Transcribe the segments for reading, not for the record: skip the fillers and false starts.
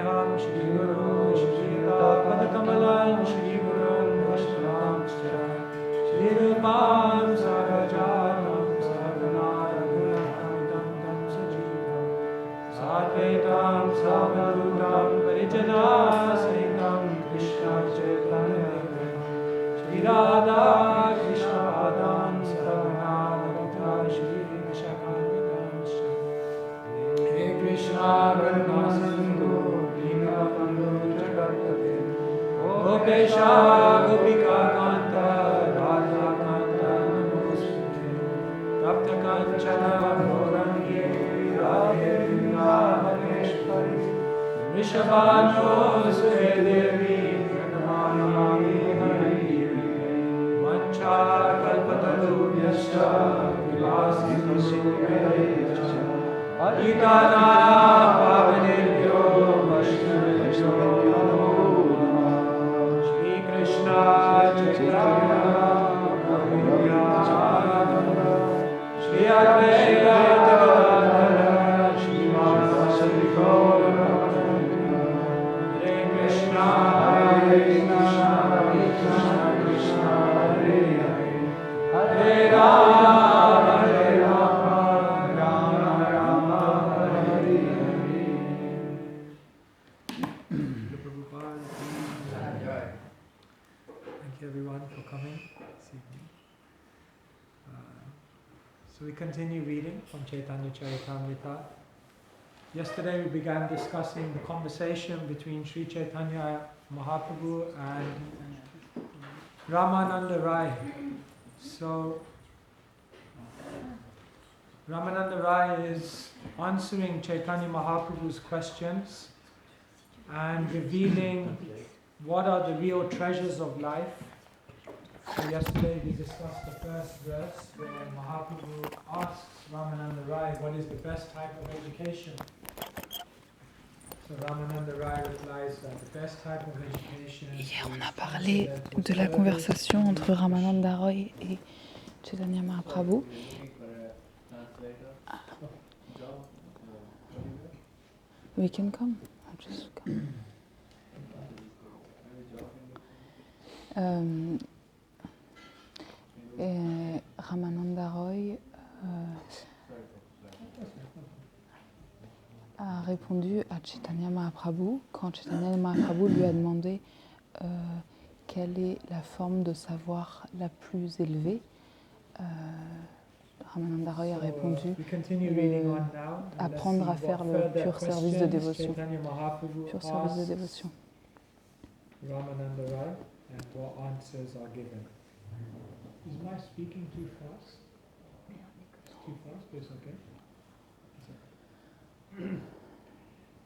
Sagraham Shri Guru Shri Padakamalan Shri Guru Vaishnavam Shri Rupam Sagajatam Sagana Raghunatamidam Tam Sajivam Sadvaitam Savadutam Parijana Sahitam Krishna Chaitanya Shri Radha Krishna Padan Sagana Lalita Shri Vishakhanidam Hare Krishna Karuna Sindhu Dinabandhu Jagatpate Gopesha Gopika Kanta Radha Kanta Namostute Tapta Kanchana Gaurangi Radhe Vrindavaneshwari Vrishabhanu Sute Devi Pranamami Hari Mancha Kalpatarubhyascha Vilasita Suveyascha Aditana Pavanebhyo Vaishnavebhyo Namo Namah Shri Krishna Chaitanya Prabhu Nityananda Shri Advaita Gadadhara Srimad Gaura Bhakta Hare Krishna Hare Krishna Krishna Krishna Hare Hare Hare Rama Hare Rama Rama Rama Hare Hare. Thank you everyone for coming this evening. So we continue reading from Chaitanya Charitamrita. Yesterday we began discussing the conversation between Sri Chaitanya Mahaprabhu and Ramananda Rai. So Ramananda Rai is answering Chaitanya Mahaprabhu's questions and revealing what are the real treasures of life. So yesterday we discussed the first verse where Mahaprabhu asks Ramananda Rai what is the best type of education. So Ramananda Rai replies that the best type of education. Hier, on a parlé de la conversation entre Ramananda Rai et Chaitanya Mahaprabhu. We can come. I'll just come. Ramananda Rai a répondu à Chaitanya Mahaprabhu quand Chaitanya Mahaprabhu lui a demandé quelle est la forme de savoir la plus élevée. Ramananda Rai a répondu apprendre à faire le pur service de dévotion. Pur service de dévotion. Ramananda Rai and what answers are given. Is my speaking too fast? Too fast, but it's okay.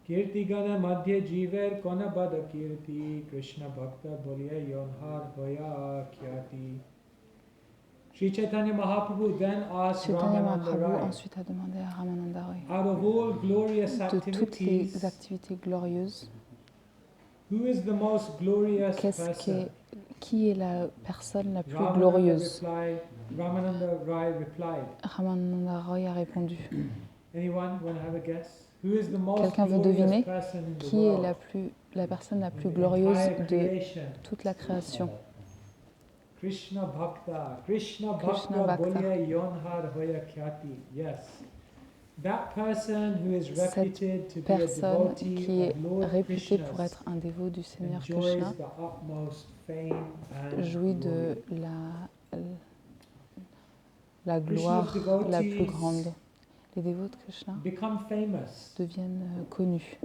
Kirti gana madhya jiver kona bada kirti Krishna bhakta bolya yonhar hoya kyati. Sri Chaitanya Mahaprabhu then asked Ramananda Rai, ensuite a demandé à Ramananda Rai out of all glorious de toutes activities, les activités glorieuses, who is the most glorious person? Qui est la personne la plus glorieuse? Ramananda Rai replied. Ramananda Rai a répondu. Anyone want to have a guess? Who is the most Quelqu'un veut glorious deviner person in the qui world? est la personne la plus glorieuse de toute la création? Krishna Bhakta. Krishna Krishna Bhakta Bhakta. Bolya Yonhar Hoya Kyati. Yes. That person who is reputed to be a Personne devotee qui est of Lord réputée Krishna pour être un dévot du Seigneur enjoys Krishna the utmost fame and jouit de glory. la gloire la plus grande. Les dévots de Krishna Become famous. deviennent connus.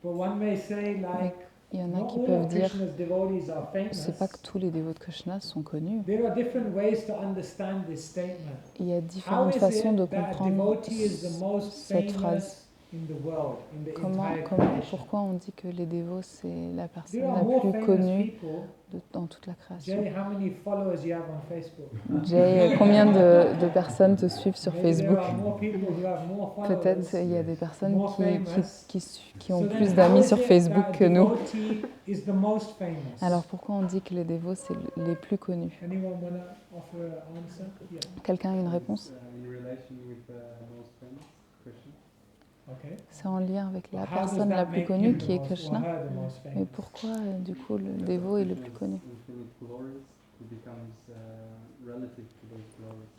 But one may say, like, Il y en a not qui all peuvent of dire Krishna's devotees are famous. c'est pas que tous les dévots de Krishna sont connus. There are different ways to understand this statement. Il y a How différentes is façons de it that a comprendre devotee is the most cette phrase. famous in the world, in the entire creation? Pourquoi on dit que les dévots c'est la personne There are la more plus famous connue people. dans toute la création? Jay, how many followers you have on Facebook? Jay, combien de personnes te suivent sur Maybe Facebook? there are more people who have more followers. Peut-être il y a des personnes more famous. qui ont So plus then d'amis how is sur it Facebook that que nous. devotee is the most famous? Alors pourquoi on dit que les dévots c'est les plus connus? Anyone want to offer an answer? Yeah. Quelqu'un a une réponse? In relation with most famous Krishna? Okay. C'est en lien avec la But how does personne la that plus make connue him qui the est most, or Krishna. her the most Mais famous? pourquoi, du coup, le dévot est le plus connu? Infinite glories, he becomes relative to those glories.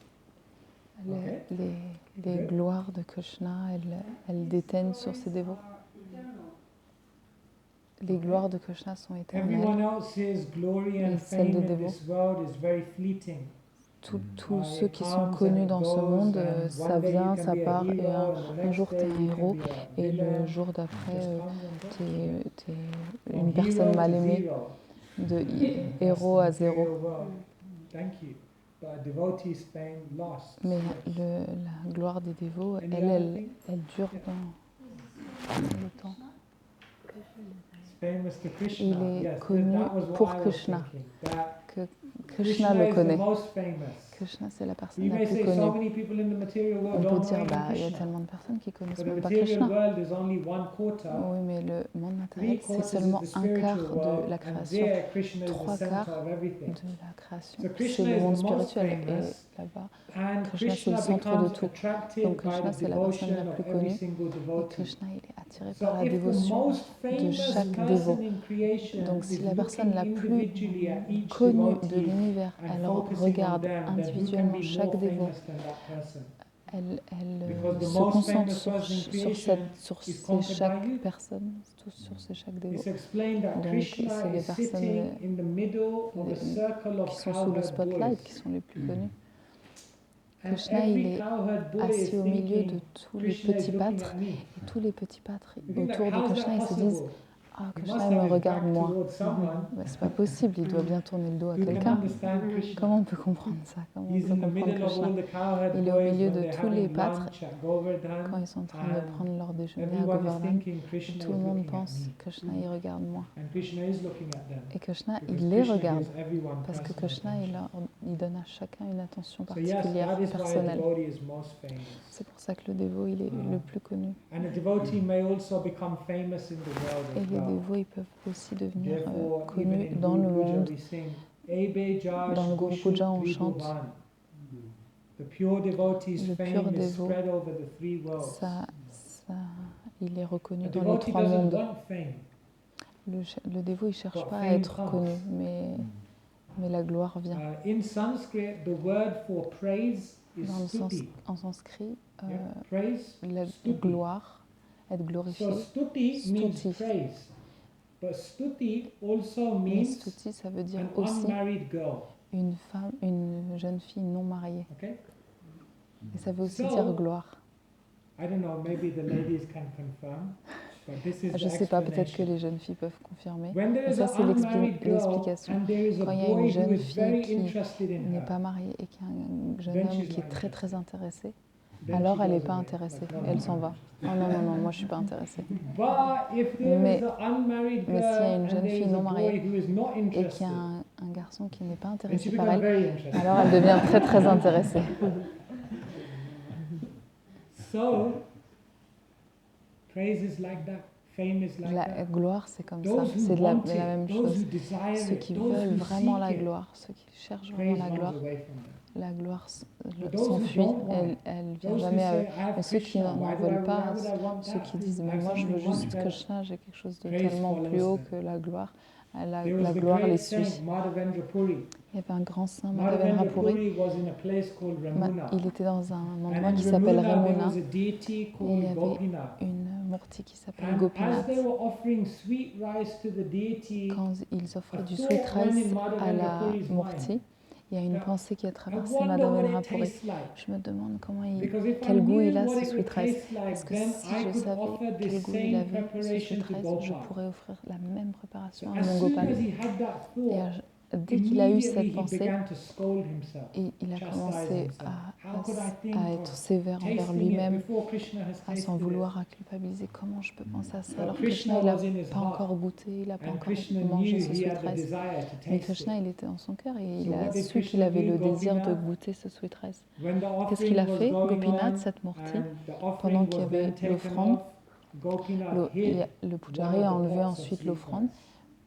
Okay. Les Good. gloires de Krishna, elles déteignent sur ses dévots. Les gloires de Krishna sont Everyone éternelles. else's glory and Et celle fame des in dévots. this world is very fleeting. Tous ceux It qui sont comes and connus it dans ce goes, monde, and ça one day you vient, can ça be a part, et hero, and the un next jour tu es day un you can héros, be a et villain. le jour It d'après, just comes and goes. tu es From une hero personne to mal aimée, zero. de That's héros the à zéro. material world. Thank you. But a devotee's fame lost. Mais Yes. la gloire des dévots, Any other thing? elle dure Yeah. dans le temps. It's famous to Krishna. Il est Yes, connu that was what pour I was Krishna. thinking. That Que Krishna Krishna le is the connaît. most famous. Krishna, c'est la personne You la may plus say so connue. many people in the material On world peut don't know dire, even il y a Krishna. tellement de personnes qui connaissent But the même pas material Krishna. world is only one quarter. Oui, mais le monde matériel, c'est 3/4 seulement is the un spiritual quart de world, la and création. there Krishna is the 3 center quarts of everything. de la création, So c'est Krishna le is monde the most spirituel. Et famous, là-bas, and Krishna, c'est le Krishna centre de becomes tout. attracted Donc by Krishna, the c'est la personne devotion la of plus every connue. single Et devotee. Krishna, il est attiré So par la if the dévotion most de famous chaque dévot. person in creation Donc is si la personne looking la plus individually at each connue de devotee l'univers, and elle focusing on regarde them, then who can individuellement be chaque more dévot, famous than that person? elle Because the se most concentre famous person in sur creation is ces conquered by chaque you. personne, sur ces chaque dévot. It's explained that Donc Krishna c'est les is sitting personnes in the middle of a les- circle of qui sont sous le cowherd spotlight, qui boys. sont les plus connus. And Krishna, il every est cowherd boy is assis au milieu de thinking, tous les Krishna is petits looking pâtres, at me. et tous les petits pâtres You think that, autour de how's Krishna, that ils se disent possible? Ah, He Krishna, must il me have his regarde back moi. towards someone Mais c'est pas possible, il doit bien tourner le dos à who can quelqu'un. understand Krishna. Comment on peut comprendre ça? Comment on He's peut in the comprendre middle of Krishna? all the cowherd Il est au boys milieu when de they're tous les having pâtres lunch at Govardhan, quand ils sont en train de and prendre leur déjeuner à everyone is Govardhan. thinking Krishna Tout le is monde looking at pense me. Krishna, il regarde moi. And Krishna is looking at them. Et Krishna, Because il les Krishna regarde. gives everyone Parce que personal Krishna, attention. il donne à chacun une attention So yes, particulière, that is why a personnelle. devotee is most famous. C'est pour ça que le dévot, il est le plus connu. And a devotee may also become famous in the world Et as les well. dévots, ils peuvent aussi devenir Therefore, even connus in dans le Guru Puja monde. we sing, Ebe Jash Dans le Guru Puja, on Gushu chante Tribhuvan. The pure devotee's Le pur fame is dévot, spread over the three worlds. il est reconnu A dans les devotee 3 doesn't mondes. want fame. Le dévot, il cherche But pas à fame être comes. connu, mais la gloire vient. In Sanskrit, the word for praise is Dans le stuti. en sanskrit, Yeah, praise, la stuti. gloire, être So glorifié. stuti means Stuti. praise. But stuti also Mais means stuti, ça veut dire an aussi unmarried girl. une jeune fille non mariée. Okay? Et ça veut aussi So, dire gloire. I don't know, maybe the ladies can confirm, but this is Je the sais pas, peut-être que explanation. les jeunes filles peuvent confirmer. When there Mais is ça, an c'est unmarried girl l'explication. and there is a Quand il y a une boy who jeune is fille very qui interested in n'est her, pas mariée et qu'il y a un jeune Then homme she's qui est not très interested. intéressé, then alors she elle n'est goes pas away. intéressée. Like, no, Elle no, s'en no. va. Oh non, non, non, moi je suis pas intéressée. But if there Mais- is an unmarried mais girl s'il y a une and jeune there fille is a non boy mariée who is not Et qu'il y interested, a un garçon qui n'est pas then she intéressé par becomes elle, very interested. alors elle devient très très intéressée. So, praise is like that. Fame is like La that. gloire, c'est comme ça. Those who C'est want la it, même those chose. who desire Ceux it, qui those veulent who vraiment la seek it, gloire, ceux qui cherchent vraiment praise la gloire, runs away from them. la gloire But those who s'enfuit, don't want it, elle vient those who jamais à eux. say, I have Mais ceux qui Krishna, n'en why veulent pas, would I want ceux that? qui disent I mais have moi je veux something much juste better. Krishna, j'ai quelque chose de Praise tellement follows plus haut them. que la gloire, There la was the gloire les great suit. saint Madhavendra Puri. Il y avait un grand saint Madhavendra Madhavendra Puri. Puri was in a place called Ramuna. Il était dans un And endroit in qui s'appelle Ramuna, there Remuna, was a deity il y called avait Gopinath. une murti qui s'appelle And as Gopinath. they were offering sweet rice to the deity, Quand ils offraient du thought sweet went rice in à Madhavendra la Puri's murti, mind. il y a une Now, pensée qui a I traversé wonder what Madhavendra it Puri. tastes like. Je me demande Because if I quel goût knew il a what ce it would sweet rice. taste like, Parce que then si I je could savais offer quel this goût il same avait, ce preparation sweet to rice, je Gopal. pourrais offrir la même préparation So à as mon soon Gopal. as he had that Et thought, dès qu'il a eu immediately cette he pensée, began to scold himself. il a chastise commencé himself. How could I think à être of sévère envers tasting it lui-même, before Krishna has à s'en tasted vouloir, à culpabiliser. Comment je peux penser à ça But alors que Krishna Krishna, il was in his n'a pas heart. encore goûté, il n'a pas it? And encore Krishna mangé knew ce he sweet had the rice. desire to Mais taste Krishna, it. il était dans son cœur et So il what a did su qu'il Krishna avait do, le désir de Gopinath? goûter ce sweet rice. When the Qu'est-ce qu'il a offering was fait, going Gopinath, on cette murti, and the pendant offering qu'il y was then avait taken l'offrande, off, Gopinath hid le one pujari of a the enlevé pots of ensuite sweet l'offrande. rice.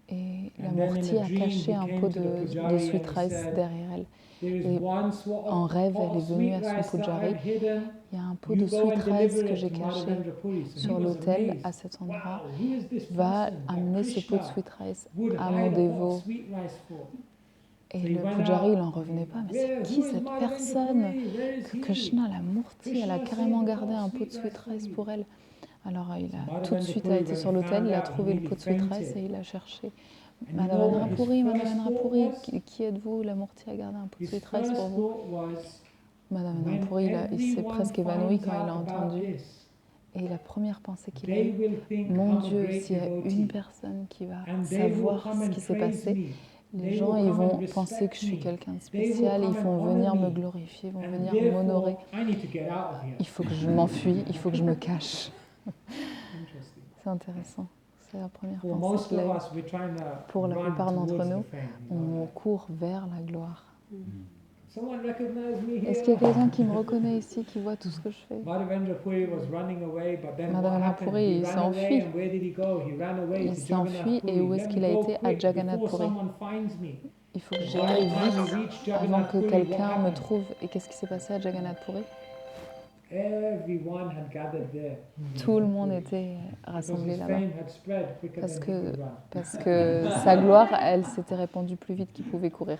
Et la And then in Murti a a dream, caché he un came pot to the de pujari sweet and rice said, derrière elle. there is Et one en rêve, pot elle est of venue sweet à son rice that pujari. I've hidden. Il y a un pot You de go sweet and rice deliver que it j'ai to caché Madhavendra Puri. So he sur was l'autel amazed. à cet endroit. Wow, who is this Va person that amener ce pot de Krishna sweet rice would à mon hide a pot of dévot. sweet rice for? Et So he le went pujari, il out. n'en revenait pas. Mais c'est Where? qui Who is cette Madhavendra personne Puri? Where is que he? Krishna, la Murti, elle a Krishna carrément saved a gardé pot un of pot de sweet sweet rice for rice you. pour elle. Alors il So a tout de Madhavendra suite Puri, a été when sur he l'autel, found il a out, he trouvé le nearly pot de sweet rice fainted. et il a cherché. And you know what Madhavendra his Puri, first Madhavendra thought Puri, was? qui êtes-vous? La Murti a gardé un pot de His sweet rice pour first vous. thought was, Madhavendra when Puri, il s'est everyone presque évanoui finds quand il a out about entendu. this, Et la première pensée qu'il a they eue, will think mon I'm a Dieu, great s'il y a devotee. une personne qui va And they will savoir come ce and qui s'est praise passé, me. les They gens will ils come vont and penser que je suis respect me. quelqu'un de They will spécial, ils come vont and honor venir me me. glorifier, vont And venir m'honorer. therefore, I need to get out of here. Il faut que je m'enfuis, il faut que je me cache. Interesting. C'est intéressant. C'est la première For pensée most qu'il a of eue. us, we're trying to Pour la run plupart d'entre towards nous, the fame. You know on that. court vers la gloire. Someone recognize me Est-ce qu'il y a here? quelqu'un qui me reconnaît ici, qui voit tout ce que je fais? Madhavendra Puri was running away, but then what Madhavendra happened? Puri, He il s'est ran away, enfui. and where did he go? He ran away Il to s'est enfui Jagannath et Puri. où est-ce Let me qu'il a go été? À quick Jagannath before Puri. someone finds me. Il faut que By j'y the aille time he vite reached avant Jagannath que Puri, what quelqu'un me happened? trouve. Et qu'est-ce qui s'est passé à Jagannath Puri? Everyone had gathered there. Tout le monde était Because rassemblé his là-bas. fame had spread quicker Parce than he que, could run. parce que sa gloire, elle s'était répandue plus vite qu'il pouvait courir.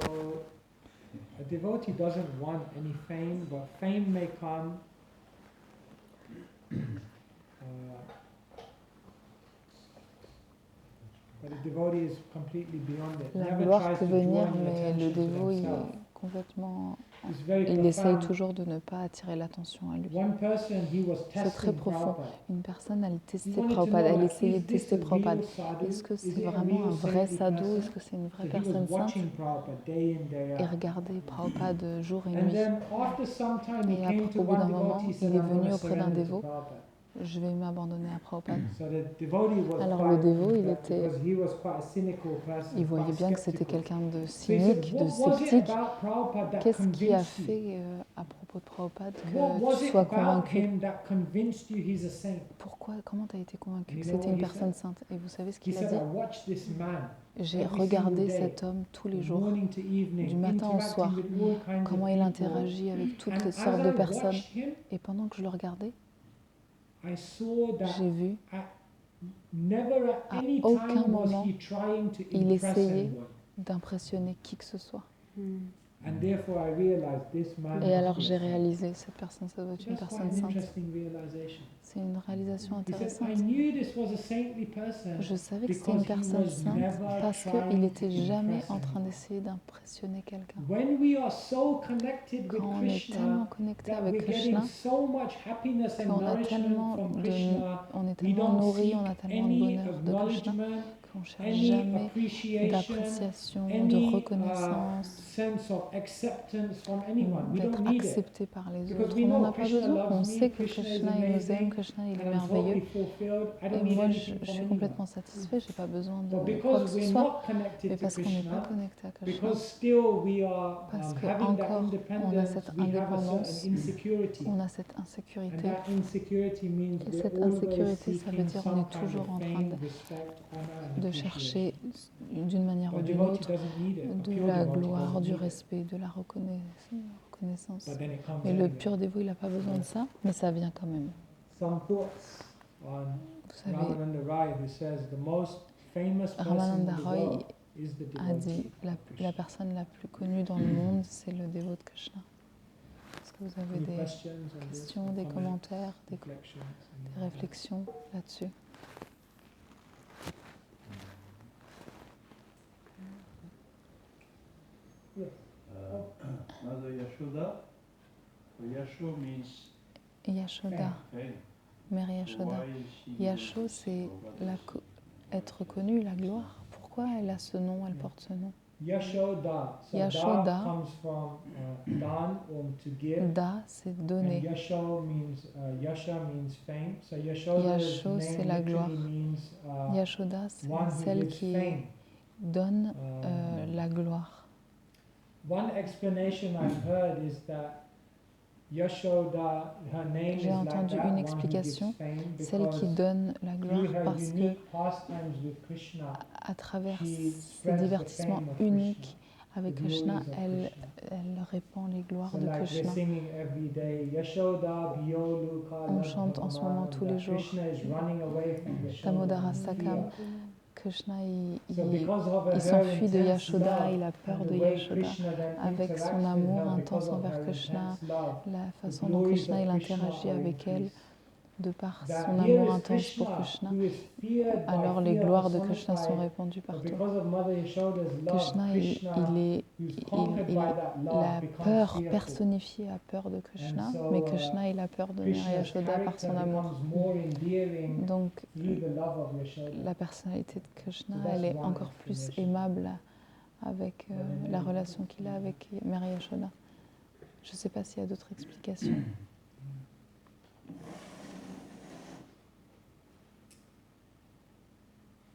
So a devotee doesn't want any fame, but fame may come. But a devotee is completely beyond it. La Never gloire tries peut to draw venir, any mais le attention to dévot, il themselves. est complètement... It's very Il essaye profound. toujours de ne pas attirer l'attention à lui. One person, he was C'est très testing profond. Prabhupada. Une personne, elle He testait wanted to Prabhupada, know, elle like, essayait is de this tester a Prabhupada. real sadhu? Est-ce que Is c'est it a vraiment un real vrai saintly sadhu? person? Est-ce que c'est une vraie So he was personne sainte? watching Prabhupada day in, day Et out. regardait Prabhupada jour et And nuit. then after some time, he Et came après, to au bout one d'un moment, devotee, he il said, est I'm venu going to auprès d'un surrender to dévot. Prabhupada. Je vais m'abandonner à Prabhupada. So the devotee was Alors le dévot, il quite, était, because he was quite a cynical person, il voyait quite bien que c'était skeptical. quelqu'un de So he said, cynique, de what was it sceptique. about Prabhupada that Qu'est-ce qui a convinced you? fait à propos de Prabhupada What que was tu it sois about convaincu? him that convinced you he's a saint? Pourquoi, comment tu as été convaincu And que you know c'était what une he personne said? sainte? Et vous savez ce He qu'il a said, dit? I watched this man J'ai every regardé single day, cet homme tous les from jours, morning to evening, du matin au soir, interacting with all kinds comment of il people. interagit avec toutes And les as sortes de I personnes. watched him, Et pendant que je le regardais, I saw that j'ai vu, never at à any aucun time was moment, he trying to il impress essayait anyone. d'impressionner qui que ce soit. And therefore I realized this man Et must alors be a j'ai saint. réalisé, cette personne, ça doit être une That's quite personne an sainte. interesting realization. C'est une réalisation He said, intéressante. I knew this was a saintly person Je savais que c'était une because he personne was sainte never parce qu'il trying n'était to jamais impress en train anyone. d'essayer d'impressionner quelqu'un. When we are so connected with Quand on est tellement Krishna connecté that avec we're Krishna, getting so much happiness and qu'on a nourishment tellement from de, Krishna, on est we tellement don't nourri, seek on a tellement de any bonheur de Krishna acknowledgement, qu'on ne cherche any jamais appreciation, d'appréciation, de any reconnaissance, sense of acceptance from anyone. We d'être don't need it. accepté par les Because autres. we On n'en know a pas Krishna besoin. On loves sait me, que Krishna is Krishna, il nous aime, amazing, Krishna, il est and I'm totally merveilleux. fulfilled. I Et don't need moi, anything je from suis anyone. complètement satisfait, j'ai pas besoin de But quoi que because ce we're soit. not Mais connected to parce qu'on n'est pas Krishna, connecté à Krishna, because still we are parce que having that encore on a independence, cette we have a indépendance, certain insecurity. on a cette And insécurité. that insecurity means Et we're cette always insécurité, ça veut seeking dire on some est kind toujours en of train fame, respect, honor, and de appreciation. chercher d'une manière ou But d'une devotee autre doesn't need it. A de pure la devotee gloire, doesn't du need it. respect, de la reconnaissance. But then it comes Mais le anyway. pur dévot, il n'a pas besoin de ça, mais ça vient quand même. Some thoughts on Vous savez, Ramananda Rai, who says the most famous person in Ramananda the Roy world is the a devotee. dit la personne la plus connue dans le monde, c'est le dévot de Krishna. Est-ce que vous avez Any des questions on this, questions, or des comments, commentaires, des reflections? réflexions là-dessus? Mother Yashoda. Yasho means Yashoda, fame. Mère Yashoda. Why she Yasho, c'est être connue, la gloire. Pourquoi elle a ce nom, elle porte ce nom? Yashoda. So Yashoda. Da comes from dan, to give. Da, c'est And donner. Yasho means Yasha means fame. So Yashoda's Yasho, c'est name la literally gloire. means Yashoda, c'est one who celle gives qui fame. donne la gloire. One explanation I've heard is that Yashoda, her name J'ai is like entendu that, une one who gives explication, fame, celle qui because donne la through gloire her parce que unique pastimes with Krishna, à travers she ces spreads the divertissements fame of uniques Krishna, avec the Krishna, glories of Krishna. elle répand les gloires So de like we're Krishna. singing every day, Yashoda Biyoluka On chante en ce moment tous les jours Krishna is running away from Yashoda. Damodara in Sakam. fear. Krishna, So because of il her s'enfuit de intense Yashoda, love il a peur and de the way Yashoda. Krishna then Avec interacts son with amour her intense because of envers her Krishna, intense love, la the façon dont glories Krishna il of Krishna interagit are avec elle, increased. de par That son here amour is intense pour Krishna, Krishna, who is feared by alors les fear gloires de Krishna sont personified, répandues but partout. because of Mother Yashoda's love, Krishna, Krishna, who's conquered by that love, la becomes peur fearful. personnifiée a peur de Krishna, And so, mais Krishna il a peur de Mère Krishna's Yashoda par character son amour. becomes more endearing Donc through the love of Yashoda. la personnalité de Krishna, So that's elle est one encore plus explanation. aimable avec la relation qu'il a avec Mère Yashoda. Je ne sais pas s'il y a d'autres explications.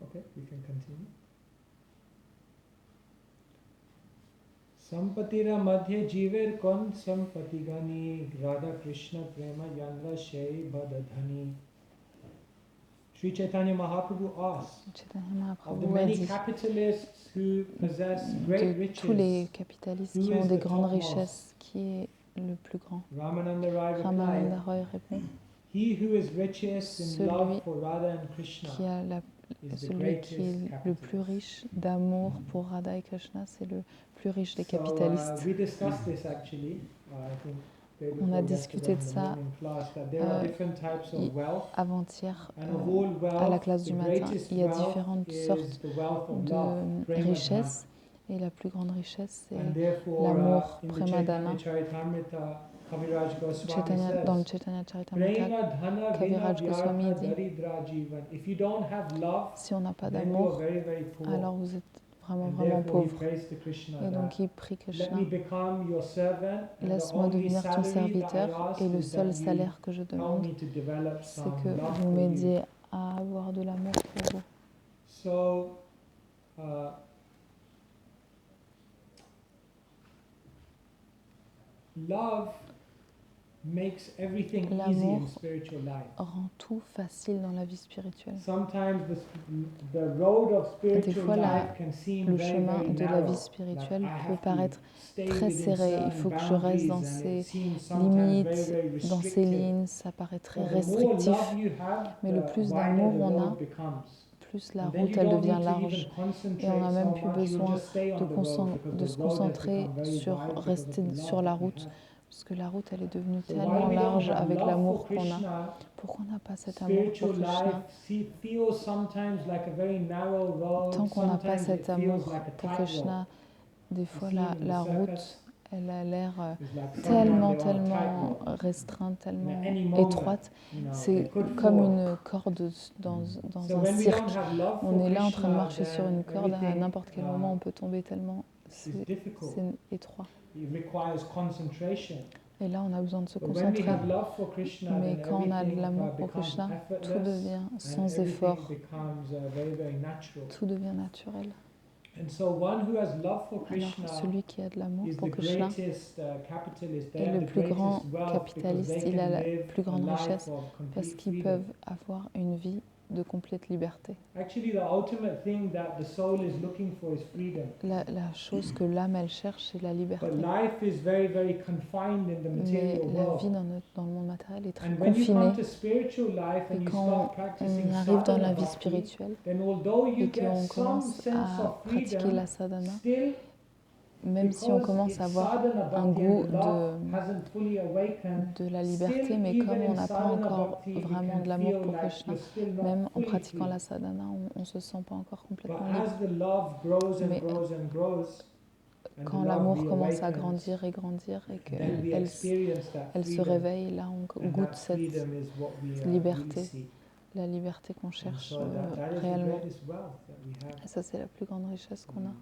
Okay, we can continue. Sampatira madhye jiver kon sampatigani Radha Krishna prema yandra shay badadhani. Sri Chaitanya Mahaprabhu asked, Chaitanya of the Mahaprabhu a many dit capitalists who possess great de tous les riches, capitalistes who qui ont is des the grandes topmost? richesses, qui est le plus grand? Ramananda Rai replied, Ramananda Roy répond, he who is richest in Celui love for Radha and Krishna qui a is the celui qui greatest est le plus capitalist. riche d'amour pour Radha et Krishna, c'est le plus riche des So, capitalistes. we discussed this actually, I think day On a before discuté yesterday de in the ça morning class, that there are different types of wealth, avant-hier and of all à la wealth, classe the du matin. greatest Il y a wealth différentes is sortes the wealth of de love, prema richesses et la plus grande richesse dhana. c'est And therefore, l'amour, in the premadana. Chaitanya Charitamrita, Kaviraj Goswami Dans le says, Chaitanya Charitamrita, prema dhana vina Kaviraj Goswami vyartha dit, daridra jivan. If you don't have love, si on n'a pas then you are d'amour, very, very poor. alors vous êtes vraiment, And vraiment therefore he pauvre. prays to Krishna Et donc that, il prie let Krishna, me become your servant, and the laisse-moi only devenir ton salary that I serviteur ask et le is seul that you salaire que je help demande, me to develop c'est some que love vous for you. m'aidiez à avoir de l'amour pour vous. So, love makes everything easy in L'amour spiritual life. rend tout facile dans la vie spirituelle. Sometimes the road of spiritual fois, life can seem Le very, chemin very de la narrow. vie spirituelle Like I peut have to paraître stay très within serré. Il certain faut que je reste boundaries, dans and ces it seems sometimes very, limites, very dans ces restrictive. lignes. Ça paraît très But the more restrictif. love you have, Mais le the plus wider d'amour the on a, road becomes. plus la And then route you elle don't devient need to large. even concentrate Et on n'a so même plus much. You'll besoin just stay on the road because de the se road has concentrer become very sur wide because of rester the sur love la that we route, have. parce que la route elle est devenue So tellement while we don't large have avec love l'amour for qu'on a. Krishna, Pourquoi on n'a pas cet amour pour spiritual Krishna? life feels sometimes like a very narrow road. Tant qu'on n'a pas Sometimes cet it amour feels like a pour tightrope. Krishna, des fois You see, in the la route circus, elle a l'air it's like someone tellement, they're on a tellement tightrope. restreinte, tellement And at any moment, étroite. you know, they C'est could comme fall. une corde dans So un when we don't cirque. have love On for est là en train de Krishna, marcher sur then une corde, à everything, n'importe quel moment on peut tomber tellement is difficult. c'est étroit. It requires concentration. Et là on a besoin de se But when we concentrer. have love for Krishna, Mais then quand on a de everything l'amour pour becomes Krishna, tout effortless devient and sans everything effort, becomes very, very natural. tout devient naturel. And so one who has love for Alors Krishna celui qui a de l'amour is pour the Krishna greatest capitalist. They est have le the plus grand greatest wealth because capitaliste, they il a can la live plus a grande life richesse of parce complete qu'ils freedom. peuvent avoir une vie de complète liberté. Actually, the ultimate thing that the soul is looking for is freedom. La chose que l'âme elle cherche, c'est la liberté. But life is very, very confined in the Mais material la vie world. dans le monde matériel est très And when you come confinée. to spiritual life and Et you quand start practicing on arrive dans la sadhana vie bhakti, spirituelle then although you et get qu'on some commence sense à of pratiquer freedom, la sadhana, still même si on because commence it's à avoir sadhana un bhakti goût and the love hasn't fully awakened, de la liberté, still mais even comme on in n'a pas sadhana encore bhakti, you vraiment can de l'amour feel pour like Krishna, you're still not même en fully pratiquant free. la sadhana, on ne se sent pas encore But complètement libre. as the love grows and Mais grows and grows, and quand the love l'amour commence à reawakens, grandir et grandir et then we qu'elle experience that elle se freedom. réveille, là on And goûte that cette freedom is what we liberté, really seek. la liberté qu'on And cherche so that is the réellement. greatest wealth that we have. Et ça, c'est la plus grande richesse qu'on a.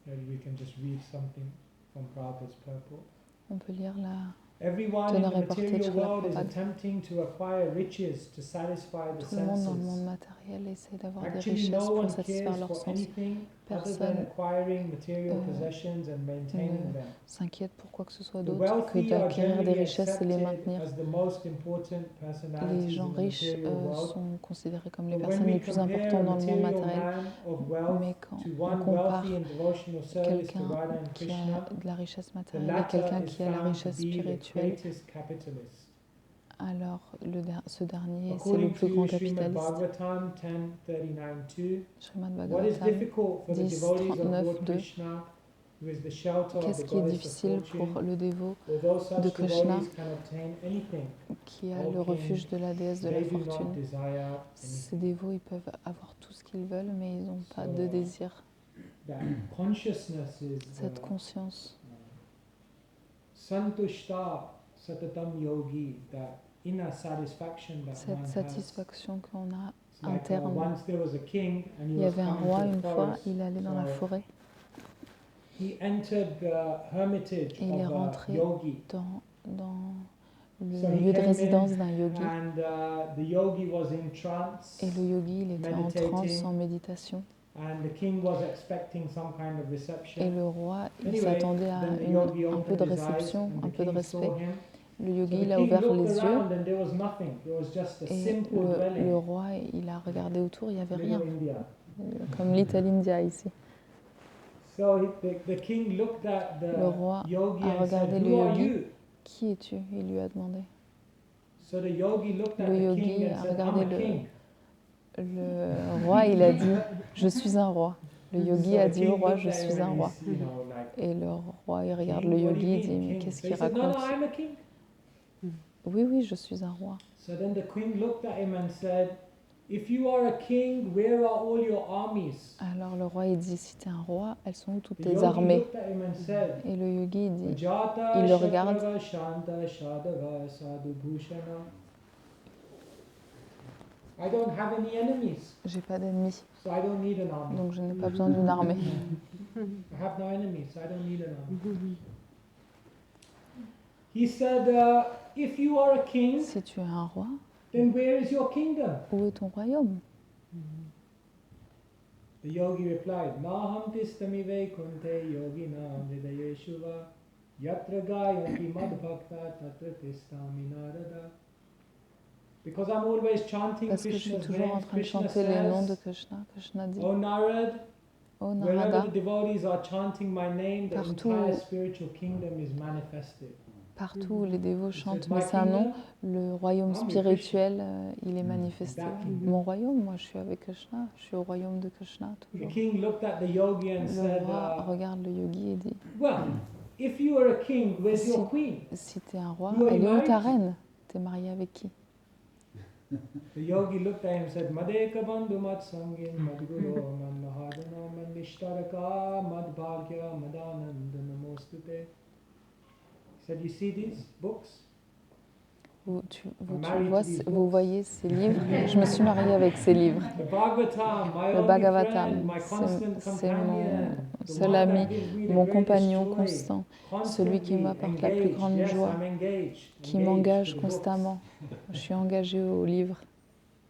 Maybe we can just read something from Prabhupada's purport. On peut lire la... Everyone in Tenor the et portée de material Srila world is Prabhupada. attempting to acquire riches to satisfy the Tout le monde dans le monde senses. matériel essaie d'avoir des Actually, richesses no one pour satisfaire cares leurs for sens. anything other than personne acquiring material euh, possessions and maintaining them. s'inquiète pour quoi que ce soit The d'autre que wealthy are d'acquérir des generally richesses et les accepted maintenir. as the most important Les personalities gens in the riches material world. sont considérés comme les But when personnes we les plus compare a importantes dans le monde material matériel. man of wealth Mais quand to on one compare wealthy in devotional service to quelqu'un Radha and qui a Krishna, de la richesse the matérielle et latter quelqu'un is qui a la found to richesse be the spirituelle, greatest capitalist. alors ce dernier, c'est le According plus to grand Srimad capitaliste. Bhagavatam 10:39-2, Srimad what is Bhagavatam difficult for the 10, devotees of 39, Lord 2. Krishna, who is the shelter of Qu'est-ce the qui est goddess of difficile fortune, pour le dévot although such de Krishna devotees can obtain anything, qui a O le king, refuge de la déesse de la they do not fortune? desire Ces anything. dévots, ils peuvent avoir tout ce qu'ils veulent, mais ils n'ont pas de So, désir. that consciousness is Cette conscience, santushta satatam yogi, that inner satisfaction that cette one has. satisfaction qu'on a It's like, interne. once there was a king and he Il y was avait un coming roi, to the une fois, forest. il allait dans la So forêt he entered the hermitage et il est of a rentré yogi. dans le So he lieu de came résidence in d'un yogi. and the yogi was in trance, Et le yogi, il était en meditating. transe, en méditation. and the king was expecting some kind of Et reception. le roi, il Anyway, s'attendait à then the yogi un peu de opened his eyes réception, and un the peu de king respect. saw him. Le So yogi, the il a king ouvert looked les yeux around and there was nothing. It was just a et simple le dwelling. roi, il a regardé autour, il n'y avait rien, Little India. comme Little India ici. So the king looked at Le the roi yogi a and said, regardé le "Who are yogi. you?" Qui es-tu? Il lui a demandé. So the yogi looked at Le the yogi king and a said, regardé "I'm a king." Le roi, il a dit, je suis un roi. Le yogi So a the dit au king roi, looked je at him suis un and roi. he's, like, Et le roi, il regarde "King, le what do you yogi et dit, mean, mais king?" qu'est-ce So he qu'il said, "No, raconte? no, I'm a king." Oui, oui, je suis un roi. So then the king looked at him and said, "If you are a king, where are all your armies?" Alors le roi, il dit, si tu es un roi, elles sont où toutes The tes yogi armées? looked at him and said, Et le yogi, il dit, "Vajata il le regarde. Shatrava Shanta Shadava Sadhu Bhushana. I don't have any enemies, j'ai pas d'ennemis, so I don't need an army. donc je n'ai pas besoin d'une armée. I have no enemies, so I don't need an army." He said, "If you are a king, Si tu es un roi, then where is your kingdom?" où est ton royaume? The yogi replied, "Naham tistamive kunte yogina hridayeshu va yatra gayanti madbhakta tatra tistami narada." Because I'm always chanting Parce que je suis Krishna's toujours en name, train de Krishna chanter les noms de says, Krishna. Krishna dit, "O Narad, oh wherever Narada, the devotees are chanting my name, the Partout. entire spiritual kingdom is manifested." partout où les dévots He said, chantent "My mais c'est un nom, kingdom, le royaume Ah, mais spirituel, il est manifesté. That kingdom." Mon royaume, moi je suis avec Krishna, je suis au royaume de Krishna The toujours. king looked at the yogi and Le said, roi regarde le yogi et dit, "Well, if you are a king, where's your Si- queen?" si t'es un roi, You are elle est où ta married? reine? T'es marié avec qui? The yogi looked at him and said, "Madeka bandhu mat sangin madguru man mahadana man nishtaraka mad bhagya madananda namostute." He said, "You see these books? Vous voyez ces livres? Je me suis mariée avec ces livres. The Bhagavatam, my Le only Bhagavatam, friend, my constant c'est mon companion, the seul one ami, that gives me the mon greatest compagnon joy, constant, celui qui constantly m'apporte la plus engaged. grande Yes, joie, I'm engaged qui to m'engage the books." constamment. Je suis engagée au livre.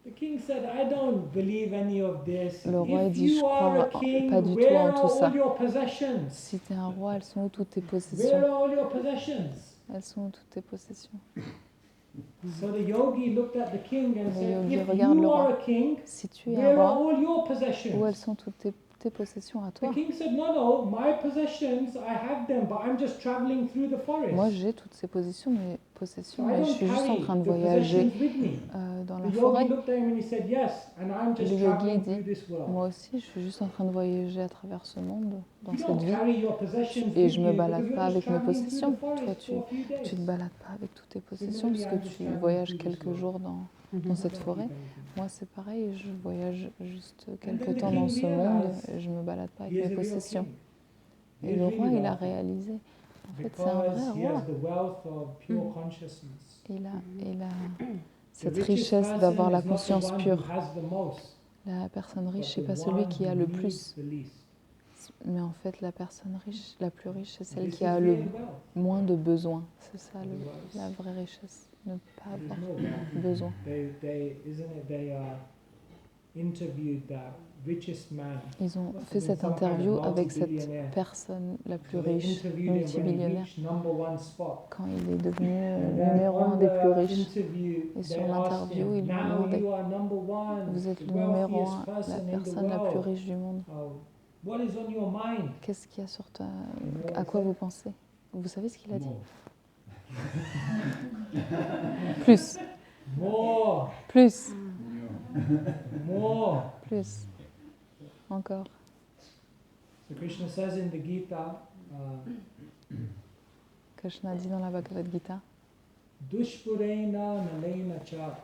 The king said, "I don't believe any of this. Le roi If dit, je you are a crois king, pas du tout where en are tout ça. all your possessions? Si tu es un roi, elles sont où toutes tes Where possessions? are all your possessions?" Elles sont où toutes tes possessions? So the yogi looked at the king and Le said, yogi "If regarde le you are roi. a king, Si tu es un where are roi, all your où elles possessions?" sont toutes tes possessions à The toi? king said, "No, my possessions, I have them, but I'm just traveling through the forest. Moi, j'ai toutes ces possessions, So mais I je don't suis juste en carry train de the voyager possessions with me." dans The la yogi forêt. looked at him and he said, "Yes, and I'm just Le yogi traveling dit, through this world." moi aussi, je suis juste en train de voyager à travers ce monde, dans You cette don't vie. carry your possessions Et with je me you balade because pas you're just avec mes traveling through possessions. the forest Toi, for a few days. tu te balades pas avec toutes tes possessions parce Similarly, que I'm just tu traveling voyages through this quelques world. jours dans cette forêt. Moi, c'est pareil, je voyage juste And quelques then the temps dans king ce monde realized et je me balade pas he avec is mes a real possessions. king. He Et is le really roi, il a wealthy réalisé. En fait, c'est un vrai because he roi. has the wealth of pure consciousness. Il a The cette richest richesse person d'avoir la is not the conscience one who pure. has the most, La personne riche, but c'est the pas celui one qui a who le needs plus. the least. Mais en fait, la personne riche, la plus riche, c'est celle This qui is a real le wealth. moins de besoins. C'est ça Otherwise, la vraie richesse, ne pas there's avoir no wealth. besoin. They, isn't it? interviewed the richest man. Ils ont Must have fait been cette some kind of interview avec cette multi-billionaire. personne la plus So they riche, interviewed him when he multimillionnaire, reached #1 spot. quand il est devenu And then numéro un on des plus the riches. interview, Et sur they asked l'interview, him, ils lui ont now demandé, you are #1, vous êtes the le numéro wealthiest un, la person in the personne la plus world. riche du monde. What is on your mind? Qu'est-ce qu'il y a sur toi? You know what À he quoi said? vous pensez? Vous savez ce qu'il a dit? Bon. Plus, More, plus, more. plus. Encore. So Krishna says in the Gita, Krishna dit dans la Bhagavad Gita, Dushpurena nalena cha.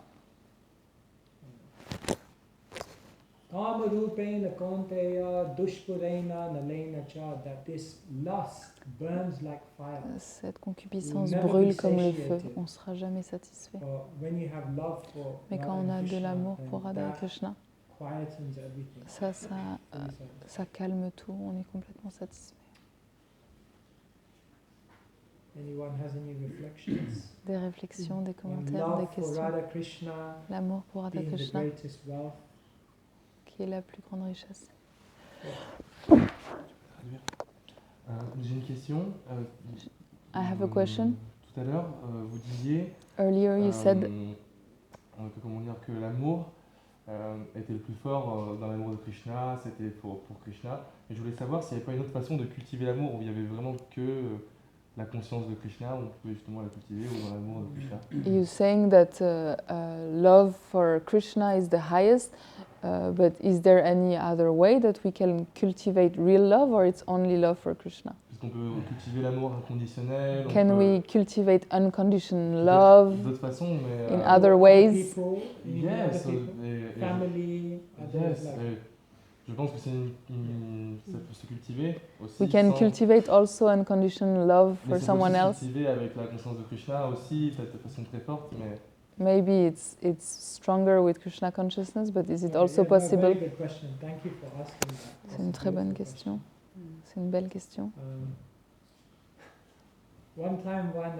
Kamarupena konteya dushpurena nalena cha. That this lust burns like fire. cette concupiscence Never be brûle comme le feu. satiated. On ne sera jamais satisfait. When you have love for Mais quand Radha on a and de Krishna, l'amour then pour Radha et that Krishna, quietens everything. ça calme tout. On est complètement satisfait. Anyone has any reflections? Des réflexions, des On commentaires, love des for questions. Radha Krishna L'amour pour Radha being the Krishna, greatest wealth. qui est la plus grande richesse. J'ai une question. I have a question. Tout à l'heure, vous disiez Earlier you said comment dire, que l'amour était le plus fort dans l'amour de Krishna, c'était pour Krishna. Et je voulais savoir s'il n'y avait pas une autre façon de cultiver l'amour, où il n'y avait vraiment que la conscience de Krishna, où on pouvait justement la cultiver, ou dans l'amour de Krishna. you're saying that love for Krishna is the highest, but is there any other way that we can cultivate real love, or it's only love for Krishna? Est-ce qu'on peut cultiver l'amour inconditionnel? on Can peut- we cultivate unconditional love D'autres façons, mais... in other ways? People, Yes, other people, et family, others yes, like. je pense que ça peut se cultiver aussi. We can sans- cultivate also unconditional love mais for ça peut someone aussi se else. cultiver avec la conscience de Krishna aussi, peut-être de façon très forte, mais... Maybe it's stronger with Krishna consciousness, but is it Yeah, also yeah, no, possible? very good question. Thank you for asking that. C'est That's une a très bonne beautiful question. C'est une belle question. One time when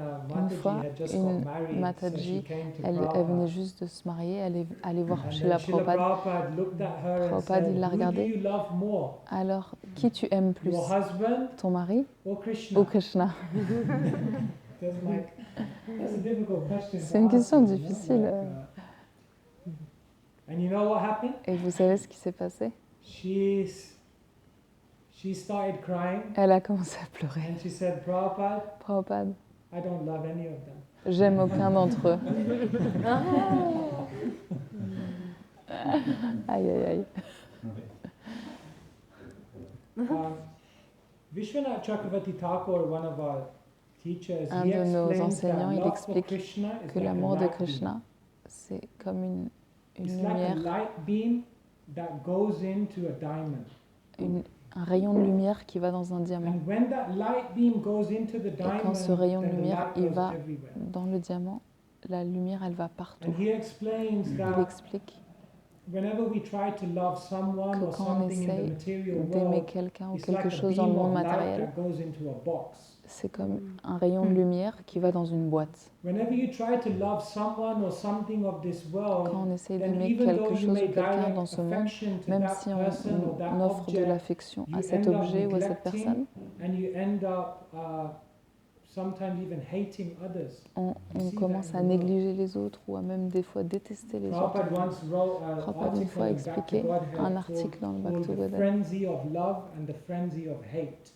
Une fois, Mataji had just une got married, so she Mataji, came to Elle Prabhupada. venait juste de se marier, elle est allée voir And Srila then Srila Prabhupada. Prabhupada looked at her and Prabhupada, said, il l'a who do regardée. you love more, Alors, qui tu aimes plus? your husband Ton mari or Krishna? ou Krishna? Just like, that's a difficult question C'est to une answer, question you know, difficile. And you know what happened? Et vous savez ce qui s'est passé? She started crying Elle a commencé à pleurer. and she said, Prabhupada, Prabhupada, I don't love any of them. j'aime aucun d'entre eux. Aïe, aïe, aïe. Vishwanath Chakravarti Thakur, one of our teachers, Un he de nos explains enseignants, that il love for explique Krishna is que like a l'amour de light beam. Krishna, c'est comme une It's like a lumière, light beam that goes into a diamond. un rayon de lumière qui va dans un diamant. And when that light beam goes into the quand diamond, ce rayon de then the lumière, light il goes va everywhere. dans le diamant, la lumière, elle va partout. And he explains Il that explique whenever we try to love someone que or quand on something in the essaye material d'aimer world, quelqu'un ou it's like quelque a chose dans le beam monde of light matériel, that goes into a box. c'est comme un rayon de lumière qui va dans une boîte. Whenever you try to love someone or something of this world, Quand on essaye then d'aimer even though quelque you chose may ou quelqu'un direct dans ce monde, affection to même that si person or that on offre de object, l'affection à you cet end up objet ou à cette neglecting personne, and you end up sometimes even hating others. on see that commence in à the world. négliger les autres ou à même des fois détester les autres. Prabhupada once wrote an Prabhupada une article fois in expliqué Bhakti un Godhead article dans le called The Bhakti-Godhead, Frenzy of Love and the Frenzy of Hate.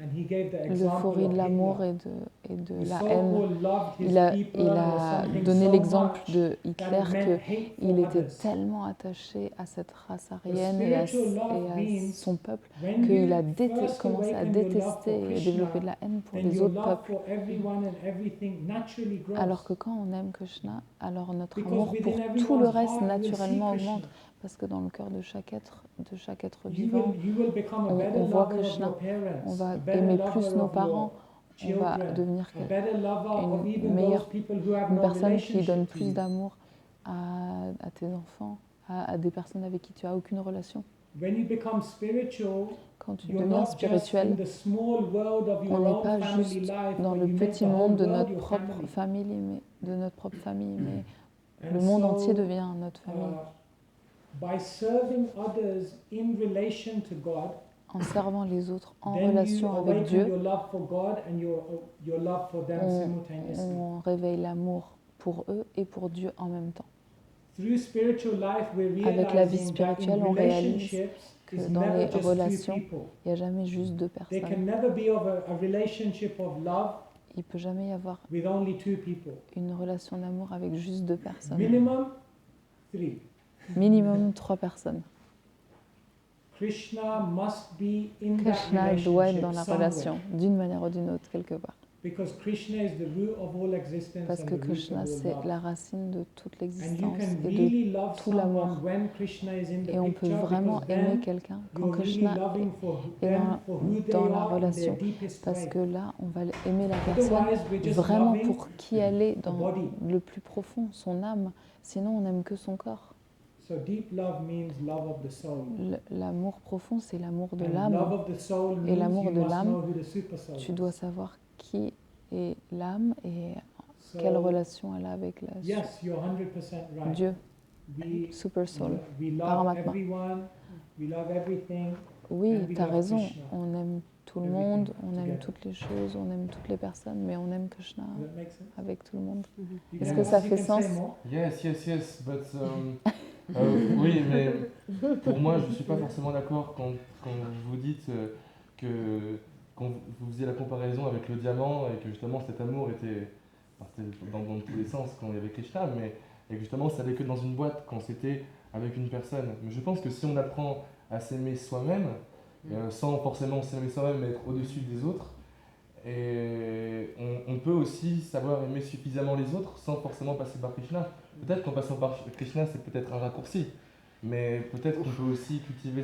And he gave the example l'euphorie of de l'amour Hitler. et de He la so haine. loved his Il a people or something donné so l'exemple much de that Hitler it meant hate qu'il for était others. tellement attaché à cette race aryenne et à son peuple When qu'il a you first commencé à awaken your love détester for et Krishna, développer de la haine pour then les your autres love peuples. for everyone and everything naturally grows. Alors que quand on aime Krishna, alors notre Because amour within pour tout everyone's le reste heart, you will see naturellement Krishna. augmente. Parce que dans le cœur de chaque être You vivant, will become a on better voit lover of Krishna. your parents, On va a better aimer lover plus nos of parents, your on va children, devenir a better lover of une even meilleure- those people who have une no personne qui relationship donne to plus you. d'amour à tes enfants, à des personnes avec qui tu as aucune relation. When you become spiritual, Quand tu you're deviens not just in spirituel, the small world of your on n'est own pas family juste life, dans but le you make petit the whole monde de world notre your propre family. famille, mais de notre propre famille, mais And le monde so, entier devient notre famille. by serving others in relation to God, En servant les autres en then you relation avec awaken Dieu, your love for God and your love for them on, simultaneously. on réveille l'amour pour eux et pour Dieu en même temps. Through spiritual life, we're Avec la vie realizing that in spirituelle, on réalise relationships, que it's dans never les just two relations, people. il n'y a jamais juste deux There can personnes. never be of a relationship of love Il ne peut jamais y avoir with only two people. une relation d'amour avec juste deux personnes. Minimum three. Minimum 3 personnes. Krishna must be in that Krishna doit être dans relationship la somewhere. relation, d'une manière ou d'une autre, quelque part. Because Krishna is the root of all existence Parce and que the root Krishna, of all c'est love. la racine de toute And you l'existence can et de really love tout l'amour. someone when Krishna is in the Et on peut picture, vraiment because aimer then quelqu'un quand you're really Krishna loving for est them dans, for who they dans la are in their relation. deepest Parce way. que là, on va aimer la personne Otherwise, we're just vraiment loving pour qui elle est dans body. le plus profond, son âme. Sinon, on n'aime que son corps. So deep love means love of the soul. L'amour profond, c'est l'amour de And l'âme. love of the soul Et means l'amour you de must l'âme, know who the super soul Tu is. dois savoir qui est l'âme et So, quelle relation elle a avec la yes, you're 100% right. Dieu, We, Super Soul. we love Paramatma. everyone, we love everything. Oui, And we tu as love raison. Krishna. On aime tout le Everything monde, on aime together. toutes les choses, on aime toutes les personnes, mais on aime Krishna Does that make sense? avec tout le monde. You Est-ce can- que ça you fait can sens? say more? Yes, but oui, mais pour moi, je ne suis pas forcément d'accord quand vous dites quand vous faisiez la comparaison avec le diamant et que justement cet amour partait dans tous les sens quand il y avait Krishna, mais et que justement ça n'allait que dans une boîte quand c'était avec une personne. Mais je pense que si on apprend à s'aimer soi-même, sans forcément s'aimer soi-même, mais être au-dessus des autres, et on peut aussi savoir aimer suffisamment les autres sans forcément passer par Krishna. Peut-être qu'en passant par Krishna, c'est peut-être un raccourci, mais peut-être qu'on peut aussi cultiver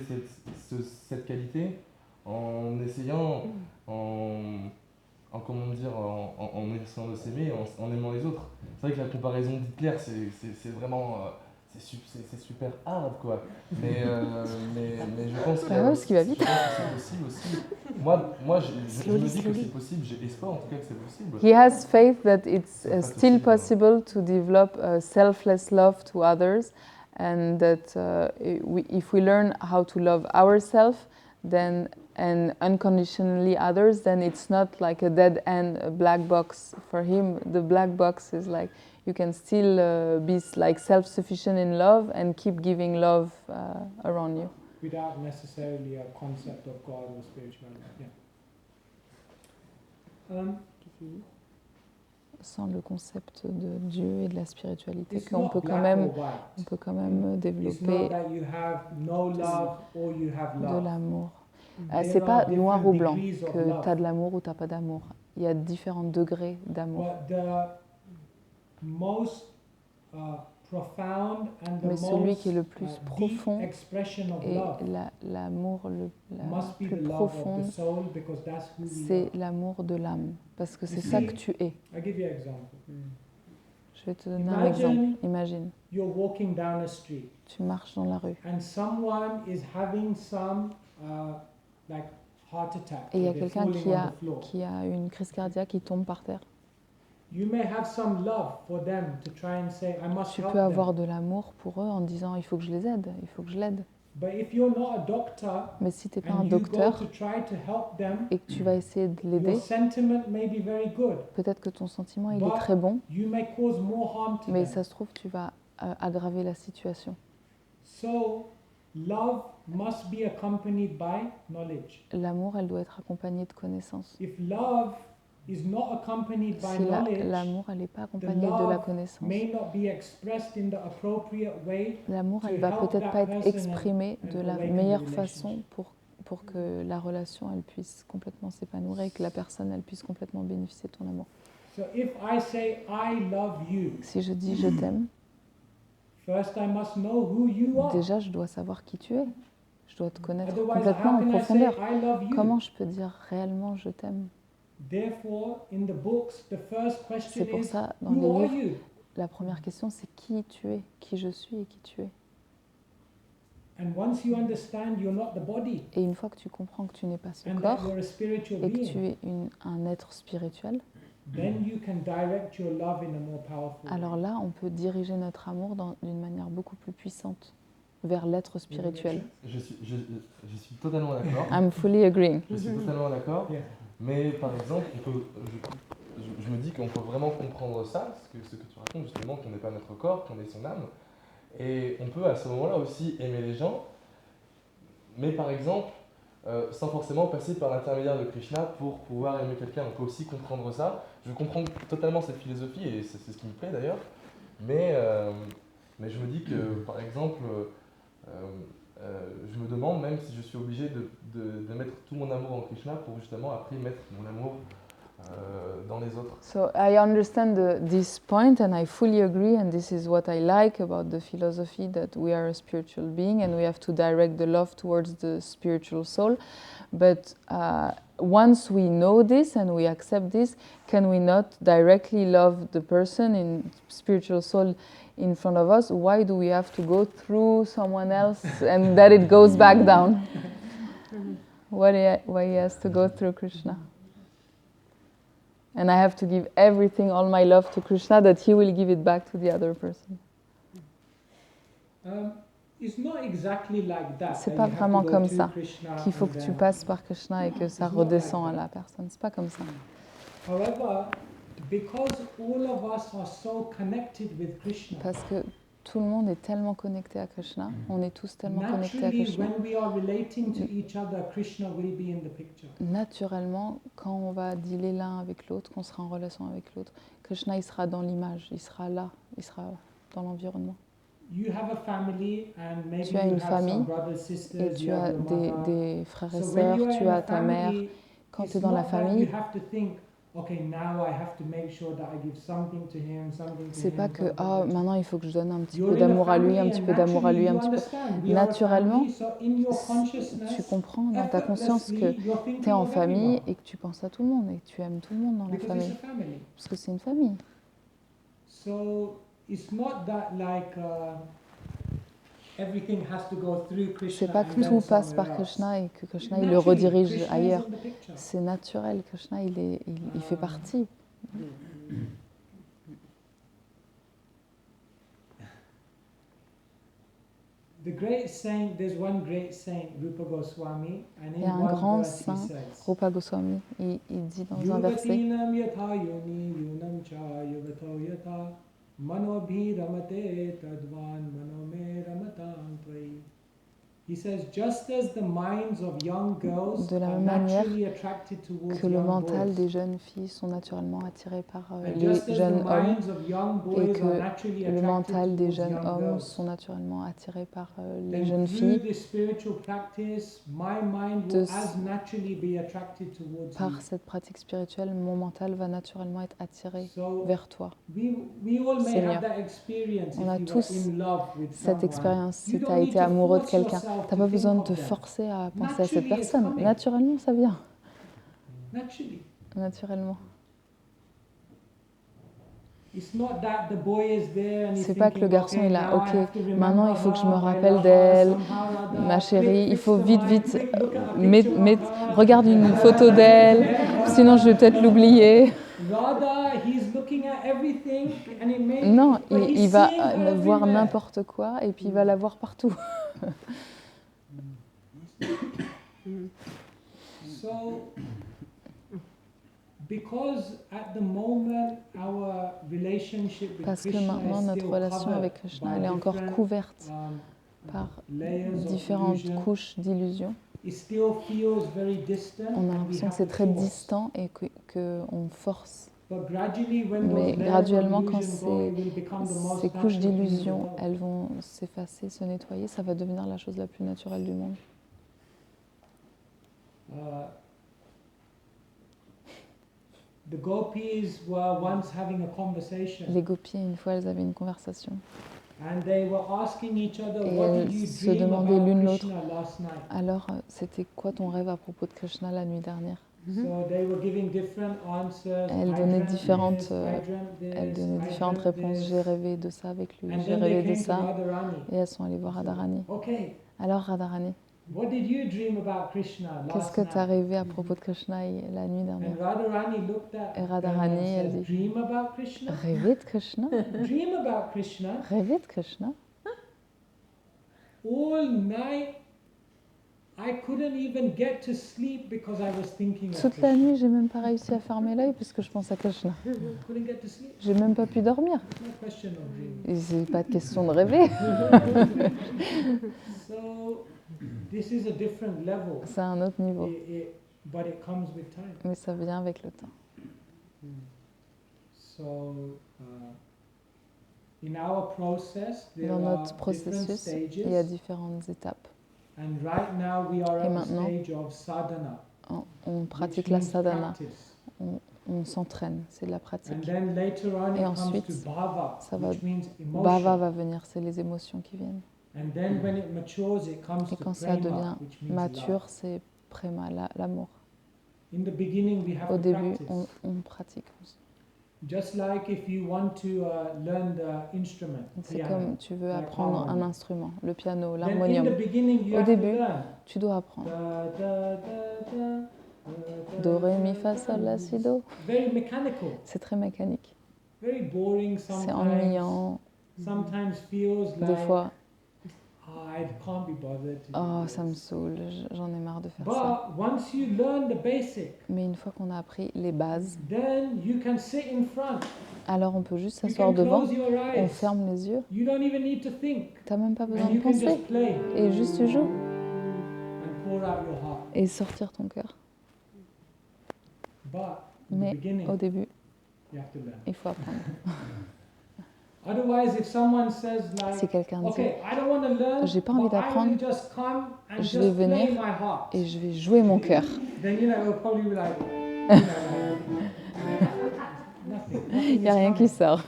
cette qualité en essayant, comment dire, en essayant de s'aimer, en aimant les autres. C'est vrai que la comparaison d'Hitler, c'est vraiment... c'est super hard, quoi. Mais je pense que, Ah ouais, parce qu'il va vite. je pense que c'est possible aussi. Moi je me dis que c'est possible, j'ai espoir en tout cas que c'est possible. He has faith that it's Pas still possible. possible to develop a selfless love to others, and that if we learn how to love ourselves, then and unconditionally others, then it's not like a dead end, a black box. For him, the black box is like you can still be like self-sufficient in love and keep giving love around you. Without necessarily a concept of God or spirituality. Yeah. Sans le concept de Dieu et de la spiritualité, It's qu'on not peut quand black même, or white. on peut quand même It's not développer that you have no love or you have de love. l'amour. There C'est pas are noir different ou blanc, degrees of que love. tu as de l'amour ou tu n'as pas d'amour. Il y a différents degrés d'amour. But the most profound and the Mais celui most qui est le plus deep profond expression of et love l'amour la must be plus the love of profonde, the soul, because that's who we c'est are. l'amour de l'âme. Parce que c'est You ça see, que tu es. I'll give you an example. Je vais te donner un Imagine- exemple. Imagine, You're walking down a street tu marches dans la rue and someone is having some like heart attack. et il y a or they're quelqu'un falling on the floor. qui a une crise cardiaque, qui tombe par terre. You may have some love for them to try and say, I must Tu help peux them. avoir de l'amour pour eux en disant il faut que je les aide, il faut que je l'aide. But if you're not a doctor Mais si tu n'es pas un and you go docteur to try to help them, et que tu vas essayer de l'aider, your sentiment may be very good. peut-être que ton sentiment il But est très bon, You may cause more harm to mais them. ça se trouve tu vas aggraver la situation. So, love must be accompanied by knowledge. L'amour, elle doit être accompagnée de connaissances. If love is not accompanied by Si knowledge, l'amour, elle n'est pas accompagnée de la love connaissance, may not be expressed in the appropriate way. l'amour, to elle va help peut-être that pas être person exprimée and de la awaken the meilleure relationship. façon pour que la relation, elle puisse complètement s'épanouir et que la personne, elle puisse complètement bénéficier de ton amour. So if I say I love you, Si je dis je t'aime, first I must know who you are. déjà, je dois savoir qui tu es. Je dois te connaître Otherwise, complètement how en can I say profondeur. I love you? Comment je peux dire réellement je t'aime? Therefore, in the books, the first question C'est pour is, ça, dans who are les livres, you? la première question, c'est qui tu es, qui je suis et qui tu es. And once you understand you're not the body Et une fois que tu comprends que tu n'es pas ce and that corps you're a spiritual et que tu being, es un être spirituel, then you can direct your love in a more powerful way. alors là, on peut diriger notre amour d'une manière beaucoup plus puissante, vers l'être spirituel. Je suis totalement d'accord. I'm fully agreeing. Je suis totalement d'accord. Yeah. Mais par exemple, je me dis qu'on peut vraiment comprendre ça, ce que tu racontes justement, qu'on n'est pas notre corps, qu'on est son âme. Et on peut à ce moment-là aussi aimer les gens, mais par exemple, sans forcément passer par l'intermédiaire de Krishna pour pouvoir aimer quelqu'un. On peut aussi comprendre ça. Je comprends totalement cette philosophie et c'est ce qui me plaît d'ailleurs. Mais je me dis que, par exemple, je me demande même si je suis obligé de mettre tout mon amour en Krishna pour justement après mettre mon amour dans les autres. So I understand this point and I fully agree, and this is what I like about the philosophy, that we are a spiritual being and we have to direct the love towards the spiritual soul. But once we know this and we accept this, can we not directly love the person in spiritual soul in front of us? Why do we have to go through someone else and that it goes back down? Why he has to go through Krishna? And I have to give everything, all my love to Krishna, that he will give it back to the other person. It's not exactly like that. C'est that pas you have vraiment to go comme through ça, Krishna qu'il faut and que tu then- passes par Krishna et que ça It's not redescend à like la personne. C'est pas comme ça. However, because all of us are so connected with Krishna, Parce que tout le monde est tellement connecté à Krishna, on est tous tellement connectés à naturally, Krishna. when we are relating to each other, Krishna will be in the picture. Naturellement, quand on va dealer l'un avec l'autre, qu'on sera en relation avec l'autre, Krishna il sera dans l'image, il sera là, il sera dans l'environnement. You have a family, and maybe Tu as you une have famille some brothers, sisters, Et tu you have as your mother. des frères et So when sœurs, you are tu in a as ta mère. family, Quand it's tu es dans la not that famille, you have to think, okay, now I have to make sure that I give something to him, something to c'est him. pas que something ah, to him. maintenant il faut que je donne un petit You're peu in a d'amour à lui, un family petit and peu d'amour à lui, un naturally petit peu. you understand, we are a Naturellement, family, so in your consciousness, Tu comprends dans ta conscience que effortlessly, you're thinking tu es en of famille everyone, et que tu penses à tout le monde et que tu aimes tout le monde dans la because it's famille. a family. Parce que c'est une famille. So it's not that like everything has to go through Krishna. C'est pas and que then tout passe somewhere par else. Krishna et que Krishna il le Naturally, redirige Krishna is ailleurs. in the picture. C'est naturel, Krishna il fait partie. The great saint, there's one great saint, Rupa Goswami, and Il in y a un one grand verse he saint, says, Rupa Goswami, il dit dans un verset Yugatinam yatha yoni yunam cha yugato yatha manobhi ramate tadvan manome ramatam tvai. He says, just as the minds of young girls De la are même manière naturally attracted towards que le young mental boys, des jeunes filles sont naturellement attirés par and les just as the jeunes hommes, minds of young boys que are naturally le attracted mental des towards jeunes young hommes girls, sont naturellement attirés par les then jeunes through filles. this spiritual practice, my mind De will ce- as naturally be attracted towards you. Par cette pratique spirituelle, mon mental va naturellement être attiré So vers toi. we all may Seigneur. have that experience On a if you tous are in love with Cette someone. expérience, si You tu don't as need été to amoureux de force quelqu'un, yourself tu n'as to pas besoin think de te of them. forcer à penser à cette Naturally, it's personne. coming. Naturellement, ça vient. Naturally. Naturellement. It's not that the boy is there and he's C'est pas que le thinking, garçon okay, est là, now I ok, have to remember maintenant il faut que je me her, I rappelle love her d'elle, somehow or other. ma chérie, il Quick, faut fix the vite, mind, vite, quick, look at a picture of her. regarde une photo d'elle, sinon je vais peut-être l'oublier. Rather, he's looking at everything and it may Non, but he's il va seeing her voir everywhere. n'importe quoi et puis il va la voir partout. So, because at the moment our relationship with Parce que Krishna maintenant is notre still relation covered avec Krishna, by elle est encore different, couverte par layers of différentes illusion, couches d'illusions. it still feels very distant. On a and we l'impression que have c'est to très force. distant et qu'on force. But gradually, when Mais those layers graduellement, of quand illusion go, it will become the most ces couches natural thing in the d'illusions, world. elles vont s'effacer, se nettoyer, ça va devenir la chose la plus naturelle du monde. The gopis were once having a conversation, Les gopis, une fois, elles avaient une conversation. and they were asking each other, Et "What elles did you se dream demandaient about l'une l'autre. Krishna last night?" Alors, c'était quoi ton rêve à propos de Krishna la nuit dernière? So they were giving different answers. Elles I donnaient dreamt différentes, this, I dreamt this, Elles donnaient I différentes dreamt réponses. this. J'ai rêvé de ça avec lui, And j'ai then rêvé they de came to ça. Radharani. Et elles sont allées voir Radharani. Okay, Alors Radharani, what did you dream about Krishna qu'est-ce last que tu as night? rêvé à propos de Krishna la nuit And dernière? Radharani looked at Et them Radharani, and elle said, dit, "Dream about Krishna? rêver de Krishna? Dream about Krishna? Rêver de Krishna? all night I couldn't even get to sleep because I was thinking of Toute la Krishna. nuit, j'ai même pas réussi à fermer l'œil parce que je pense à Krishna. Couldn't get to sleep. J'ai même pas pu dormir. No question of dreaming. Et c'est pas de question de rêver. So this is a different level, C'est un autre niveau. but it comes with time. Mais ça vient avec le temps. So in our process, there Dans are notre different processus, il y a stages, différentes étapes. and right now we are Et at the maintenant, stage of sadhana, On which pratique la means sadhana, practice. on s'entraîne, c'est de la And pratique. then later on Et it comes ensuite, to bhava, ça va- which means emotion. Bhava va venir, c'est les émotions qui viennent. And then when it matures, it comes Et to quand ça prema, devient which means mature, love. c'est préma, l'amour. In the beginning, we have Au to début, practice. on pratique. Just like if you want to learn the instrument, C'est piano. comme tu veux like apprendre un harmony. instrument, le piano, Then in the l'harmonium. beginning, you Au have to début, learn. Tu dois apprendre. Da, da, da, da, Do, ré, mi, fa, sol, la, si, do. Very mechanical, C'est très mécanique. very boring C'est sometimes. ennuyant. Sometimes feels Des like fois, I can't be bothered to oh, do ça me this. saoule, j'en ai marre de faire ça. But once you learn the basic, Mais une fois qu'on a appris les bases, then you can sit in front. alors on peut juste You s'asseoir can devant, close your on eyes. ferme les yeux, You don't even need to think. t'as même pas besoin And de you can penser. just play Et juste tu joues and pour out your heart. et sortir ton cœur. But in Mais the beginning, au début, you have to learn. il faut apprendre. Otherwise, if someone says like, Si quelqu'un dit okay, I don't want to learn, j'ai pas envie but I d'apprendre, will just come and je vais just play venir my heart, et je vais jouer mon cœur, then you'll probably be like, you know, nothing. il n'y a rien qui sort.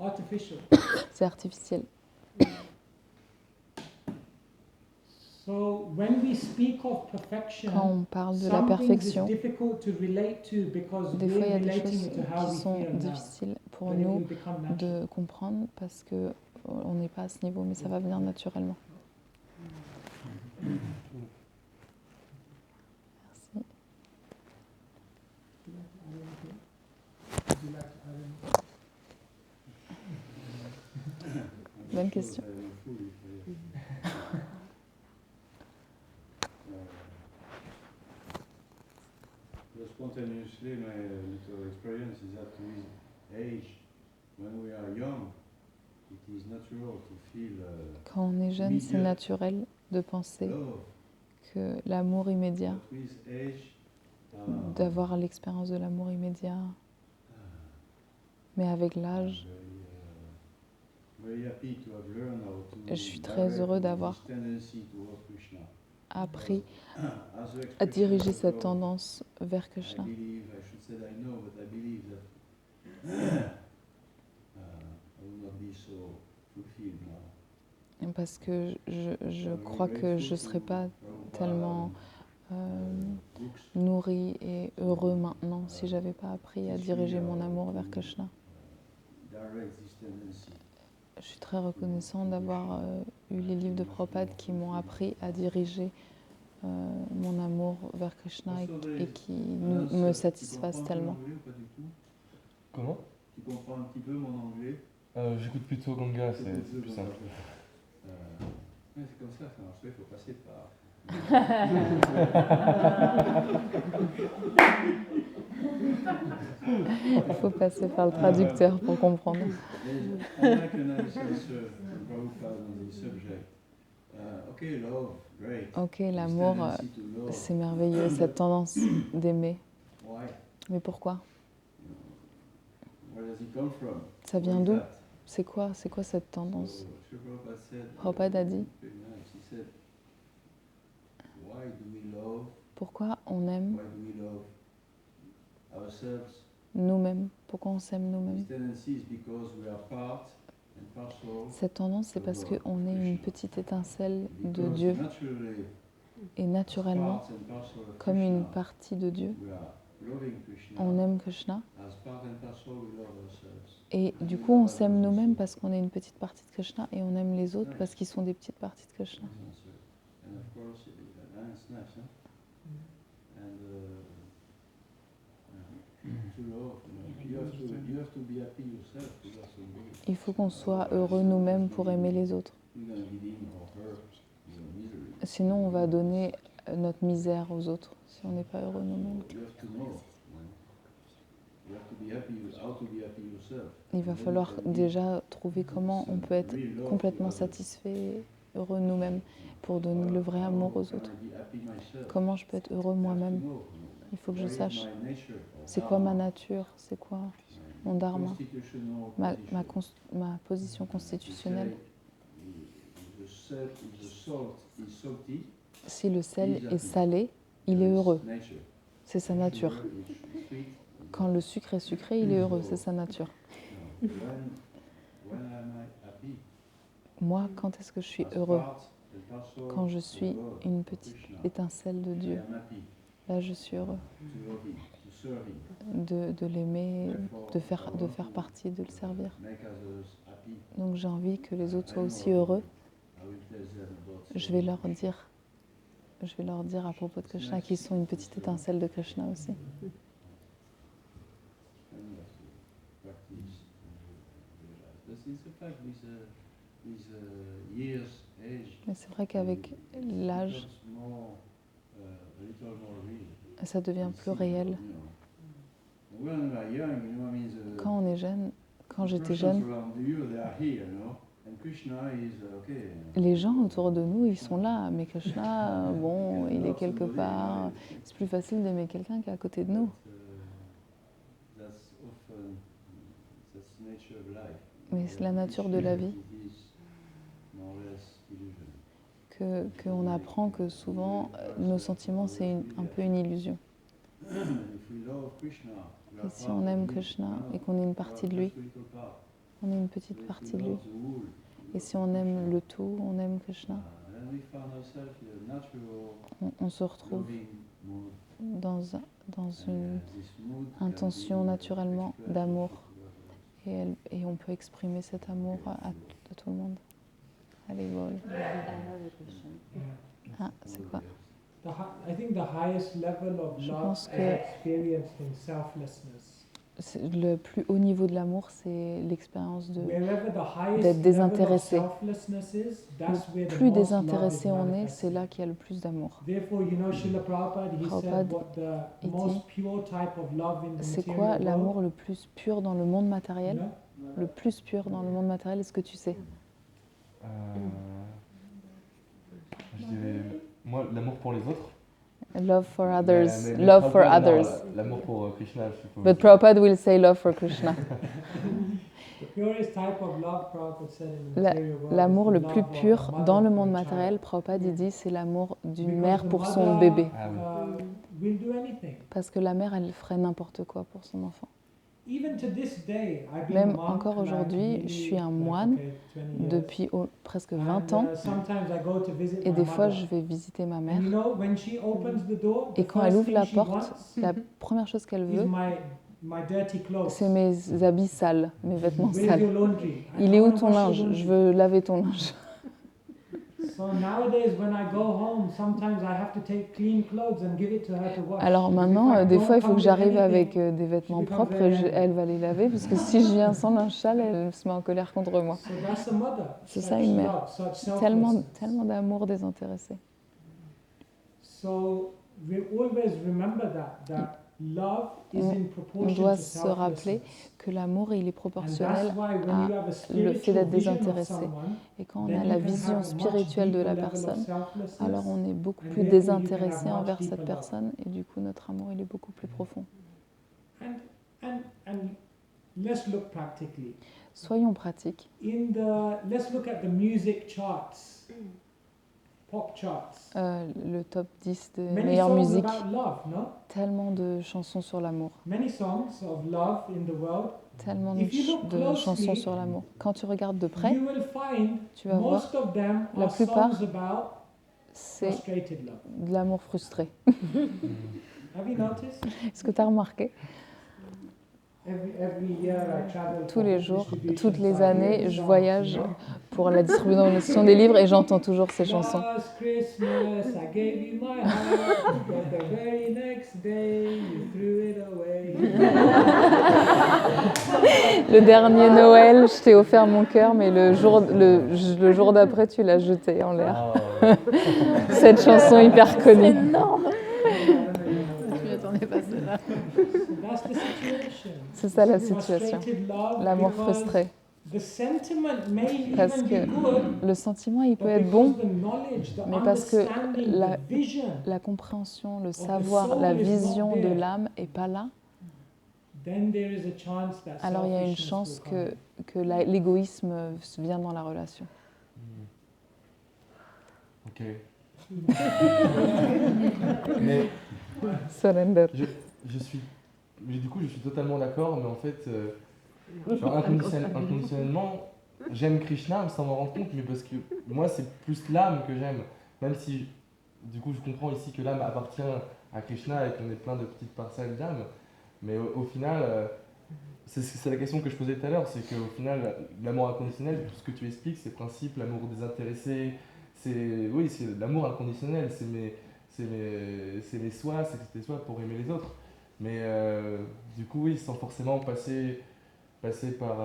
Artificial. C'est artificiel. So when we speak of perfection, Quand on parle de la some things is perfection, difficult to relate to because des fois il y we're a des relating choses it to how qui we sont feel now. difficiles pour But it nous will become natural. de comprendre parce que on n'est pas à ce niveau, mais ça va venir naturellement. Merci. Would you like to add anything? Bonne question. Spontaneously, my little experience is that with age, when we are young, it is natural to feel Quand on est jeune, c'est naturel de penser love. que l'amour immédiat, But with age, d'avoir l'expérience de l'amour immédiat, mais avec l'âge, very happy to have learned how to je suis très heureux d'avoir this tendency towards Krishna. appris As the à expression diriger of cette love, tendance vers I Krishna. believe, I should say I know, but I believe that I will not be so fulfilled now. Parce que je crois que je ne serai pas tellement nourri et heureux maintenant si j'avais pas appris à diriger mon amour vers Krishna. Direct this tendency. Je suis très reconnaissant d'avoir eu les livres de Prabhupada qui m'ont appris à diriger mon amour vers Krishna et qui me satisfassent tellement. Comment Tu comprends un petit peu mon anglais? J'écoute plutôt Ganga, c'est plus simple. Ouais, c'est comme ça marche, il faut passer par... Il faut passer par le traducteur pour comprendre. Unlike an answer from Prabhupada on this subject, okay, love, great. Ok, l'amour, Tendency to love. c'est merveilleux, cette tendance d'aimer. Why? Mais pourquoi? Where does it come from? Ça vient What is d'où? that? C'est quoi cette tendance? So, Sri Prabhupada said, Prabhupada a dit, very nice, he said, why do we love? pourquoi on aime Why do we love ourselves? nous-mêmes? Pourquoi on s'aime This nous-mêmes? tendency is because we are part and parcel. Cette tendance, c'est parce qu'on est une petite étincelle de Because Dieu naturally, et naturellement, part and parcel of comme une Krishna, partie de Dieu, we are loving Krishna. on aime Krishna As part and parcel, we love ourselves. et du coup on s'aime nous-mêmes parce qu'on est une petite partie de Krishna et on aime les autres parce qu'ils sont des petites parties de Krishna. And of course, it's nice, huh? And to love, you have to be happy yourself to love somebody. Il faut qu'on soit heureux nous-mêmes pour aimer les autres. we're going to give him or her misery. Sinon, on va donner notre misère aux autres si on n'est pas heureux nous-mêmes. You have to know. You have to be happy. How to be happy yourself. Il va falloir déjà trouver comment on peut être complètement satisfait, heureux nous-mêmes pour donner le vrai amour aux autres. Comment je peux être heureux moi-même? Il faut que je sache c'est quoi ma nature, c'est quoi mon dharma, ma position constitutionnelle. Si le sel est salé, il est heureux. C'est sa nature. Quand le sucre est sucré, il est heureux. C'est sa nature. Moi, quand est-ce que je suis heureux? Quand je suis une petite étincelle de Dieu. Là, je suis heureux. De l'aimer, de faire partie, de le servir. Donc j'ai envie que les autres soient aussi heureux. Je vais leur dire à propos de Krishna qu'ils sont une petite étincelle de Krishna aussi. Mais c'est vrai qu'avec l'âge, ça devient plus réel. Quand on est jeune, quand j'étais jeune, les gens autour de nous, ils sont là, mais Krishna, bon, il est quelque part. C'est plus facile d'aimer quelqu'un qui est à côté de nous. Mais c'est la nature de la vie. Qu'on apprend que souvent, nos sentiments, c'est un peu une illusion. Et si on aime Krishna et qu'on est une partie de lui, on est une petite partie de lui. Et si on aime le tout, on aime Krishna, on se retrouve dans une intention naturellement d'amour. Et on peut exprimer cet amour à tout le monde. Allez, vol. Ah, c'est quoi? I think the highest level of Je love pense is que experienced in selflessness. le plus haut niveau de l'amour, c'est l'expérience Wherever the highest d'être désintéressé. level of selflessness is, that's where the Plus most désintéressé love is on est, manifested. c'est là qu'il y a le plus d'amour. Therefore, you know, Srila Prabhupada, he Prabhupada, said what the il most dit, pure type of love in the c'est quoi material l'amour world? le plus pur dans le monde matériel? You know? Le plus pur dans le monde matériel, est-ce que tu sais? Je dirais, moi, l'amour pour les autres. Love for Mais- others, mais love for Prabhupada, non, others. L'amour pour Krishna, je suppose. But Prabhupada will say love for Krishna. The purest type of love, Prabhupada said in the material world, L'amour is le the plus love of a pur mother dans le for monde a child. matériel, Prabhupada il dit, c'est l'amour d'une Because mère the pour son mother, bébé. Ah oui. will do anything. Parce que la mère, elle ferait n'importe quoi pour son enfant. Even to this day, I've been Même a monk encore like aujourd'hui, nearly, je suis un like, moine okay, 20 years. depuis presque And, 20 ans. sometimes I go to visit Et my des fois, mother. je vais visiter ma And mère. you know, when she opens the door, Et the quand elle first ouvre thing la she porte, wants la première chose qu'elle is veut, my dirty clothes. c'est mes habits sales, mes vêtements Where's sales. your laundry? Il est où wanna ton wash your linge? laundry. Je veux laver ton linge. So nowadays, when I go home, sometimes I have to take clean clothes and give it to her to wash. Alors Because if maintenant, I des don't fois, il faut come que with j'arrive anything, avec des vêtements becomes propres very et angry. elle va les laver, parce que si je viens sans linge sale, elle se met en colère contre moi. So that's a mother. C'est such ça une mère. love, such Tellement, selflessness. tellement d'amour désintéressé. So we always remember that love is in On proportion doit to se rappeler selflessness. que l'amour, il est And proportionnel that's why when à you have a le fait spiritual d'être vision of désintéressé. someone, Et quand on then a you la can vision have a much spirituelle de deeper la level of personne, selflessness, alors on est beaucoup and plus therefore you can have désintéressé much envers deeper cette love. personne et du coup notre amour il est beaucoup plus profond. And let's look practically. Soyons pratiques. Let's look at the music charts, pop charts. Le top 10 des Many meilleures songs musiques, about love, no? tellement de chansons sur l'amour, Many songs of love in the world. tellement If you look de closely, chansons sur l'amour. Quand tu regardes de près, You will find tu vas voir, most of them la are plupart, songs about c'est frustrated love. de l'amour frustré. Have you noticed? Est-ce que tu as remarqué? every year I travel Tous for les book jours, distribution, toutes les so I hear années, the je songs, voyage you know. pour la distribution des livres et j'entends toujours ces chansons. Last Christmas I gave you my heart, but the very next day you threw it away. Le dernier Noël, je t'ai offert mon cœur, mais le jour d'après, tu l'as jeté en l'air. Ah, Cette chanson hyper connue. Je m'attendais pas à cela. So that's the situation. C'est ça la situation. Frustrated love, L'amour because frustré. the sentiment may Parce even que be good, le sentiment, il peut but être bon, because the knowledge, the mais parce que understanding, la- the vision, la compréhension, le the savoir, soul la is not vision de there. l'âme est pas là, then there is a chance that alors il y a une selfishness chance will come. que l'égoïsme vient dans la relation. ok. Mais Surrender. du coup, je suis totalement d'accord, mais en fait, genre, inconditionnellement, j'aime Krishna sans m'en rendre compte, mais parce que moi, c'est plus l'âme que j'aime. Même si, du coup, je comprends ici que l'âme appartient à Krishna et qu'on est plein de petites parcelles d'âme, mais au final, c'est la question que je posais tout à l'heure, c'est qu'au final, l'amour inconditionnel, tout ce que tu expliques, ces principes, l'amour désintéressé, oui, c'est l'amour inconditionnel, c'est mes soins, c'est tes soins pour aimer les autres. Mais du coup, oui, sans forcément passer par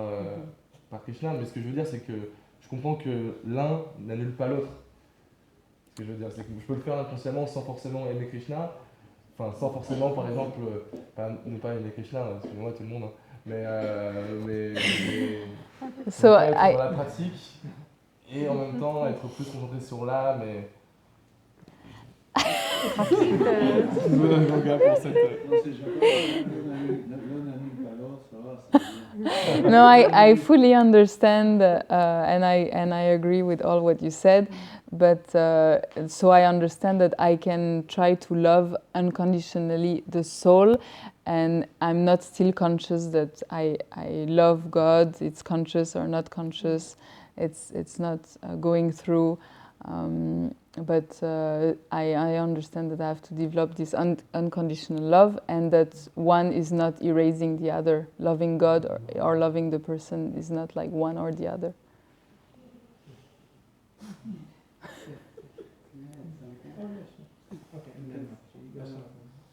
Krishna. Mais ce que je veux dire, c'est que je comprends que l'un n'annule pas l'autre. Ce que je veux dire, c'est que je peux le faire inconsciemment sans forcément aimer Krishna. Enfin, sans forcément, par exemple, ne pas aimer Krishna, excusez-moi tout le monde, hein. Mais So ne pas être I, dans la pratique et en même temps être plus concentré sur l'âme et... Désolé Ganga pour cette... Non, c'est je l'un n'annule pas l'autre, ça va, c'est bien. no, I fully understand and I agree with all what you said, but so I understand that I can try to love unconditionally the soul, and I'm not still conscious that I love God. It's conscious or not conscious. It's not going through. But I understand that I have to develop this unconditional love, and that one is not erasing the other. Loving God or loving the person is not like one or the other.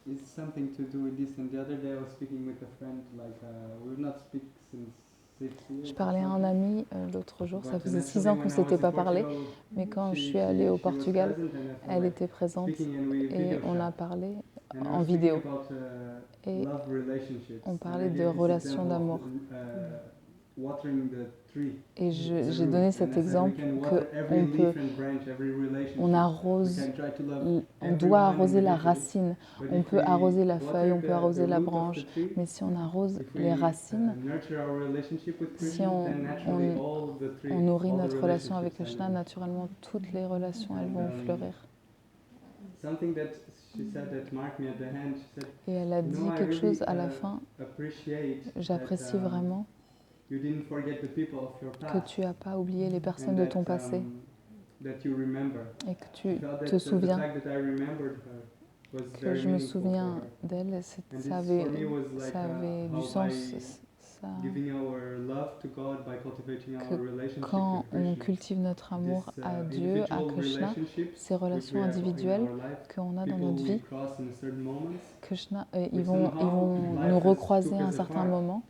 It's something to do with this. And the other day I was speaking with a friend, like we've not speak since 6 years. Je parlais à un ami l'autre jour, ça faisait 6 ans qu'on ne s'était pas parlé, mais quand je suis allée au Portugal, elle était présente et on a parlé en vidéo. Et on parlait de relations d'amour. Et j'ai donné cet exemple qu'on arrose, on doit arroser la racine, on peut arroser la feuille, on peut arroser la branche, mais si on arrose les racines, si on nourrit notre relation avec Krishna, naturellement toutes les relations elles vont fleurir. Et elle a dit quelque chose à la fin, j'apprécie vraiment que tu n'as pas oublié les personnes de ton passé et que tu te souviens, que je me souviens d'elle, ça avait du sens. Que quand on cultive notre amour à Dieu, à Krishna, ces relations individuelles qu'on a dans notre vie, Krishna, ils vont nous recroiser à un certain moment.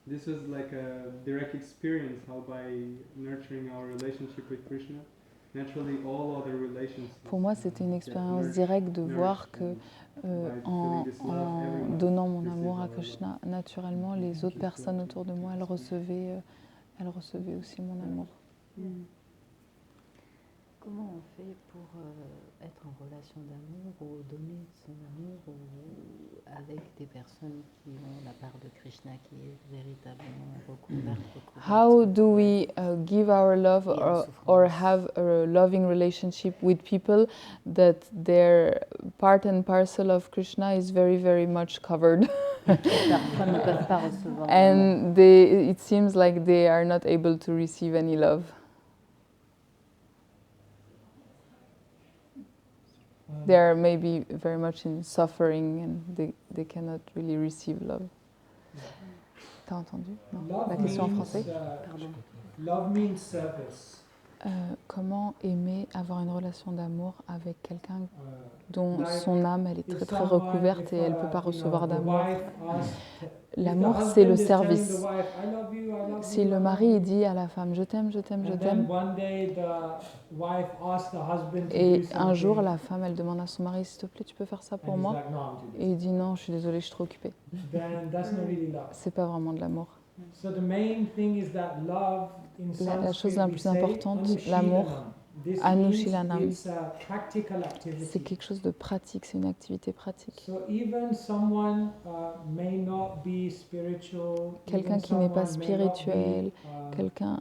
This was like a direct experience how by nurturing our relationship with Krishna, naturally all other relationships. Pour moi, c'était une expérience directe de voir que en donnant mon amour à Krishna, naturellement, les autres personnes autour de moi, elles recevaient aussi mon amour. Comment on fait pour être en relation d'amour ou donner son amour avec des personnes qui ont la part de Krishna qui est véritablement recouverte? How do we give our love or have a loving relationship with people that their part and parcel of Krishna is very, very much covered? Parfois ne peuvent pas recevoir. And it seems like they are not able to receive any love. They are maybe very much in suffering and they cannot really receive love. T'as entendu? Non. Love La question en means, français. Pardon. Love means service. Comment aimer avoir une relation d'amour avec quelqu'un Uh, dont like son âme elle est if très très someone, recouverte if, et elle ne peut pas you know, recevoir the d'amour? wife asked, if the L'amour, c'est le husband is telling the service. wife, I love you, I love Si you, le I love mari you. il dit à la femme je t'aime, je t'aime, je And then t'aime, one day the wife asked the husband to do et something. un jour la femme elle demande à son mari s'il te plaît tu peux faire ça And pour he's moi? like, no, I'm too Et busy. il dit non, je suis désolée, je suis trop occupée. Then that's not really love. C'est pas vraiment de l'amour. So the main thing is that love in La chose Sanskrit la we plus say importante, anushilanam. l'amour, This anushilanam. means it's a practical C'est activity. quelque chose de pratique, c'est une activité pratique. So even someone may not be spiritual, Quelqu'un even qui n'est pas someone may not be, spirituel, quelqu'un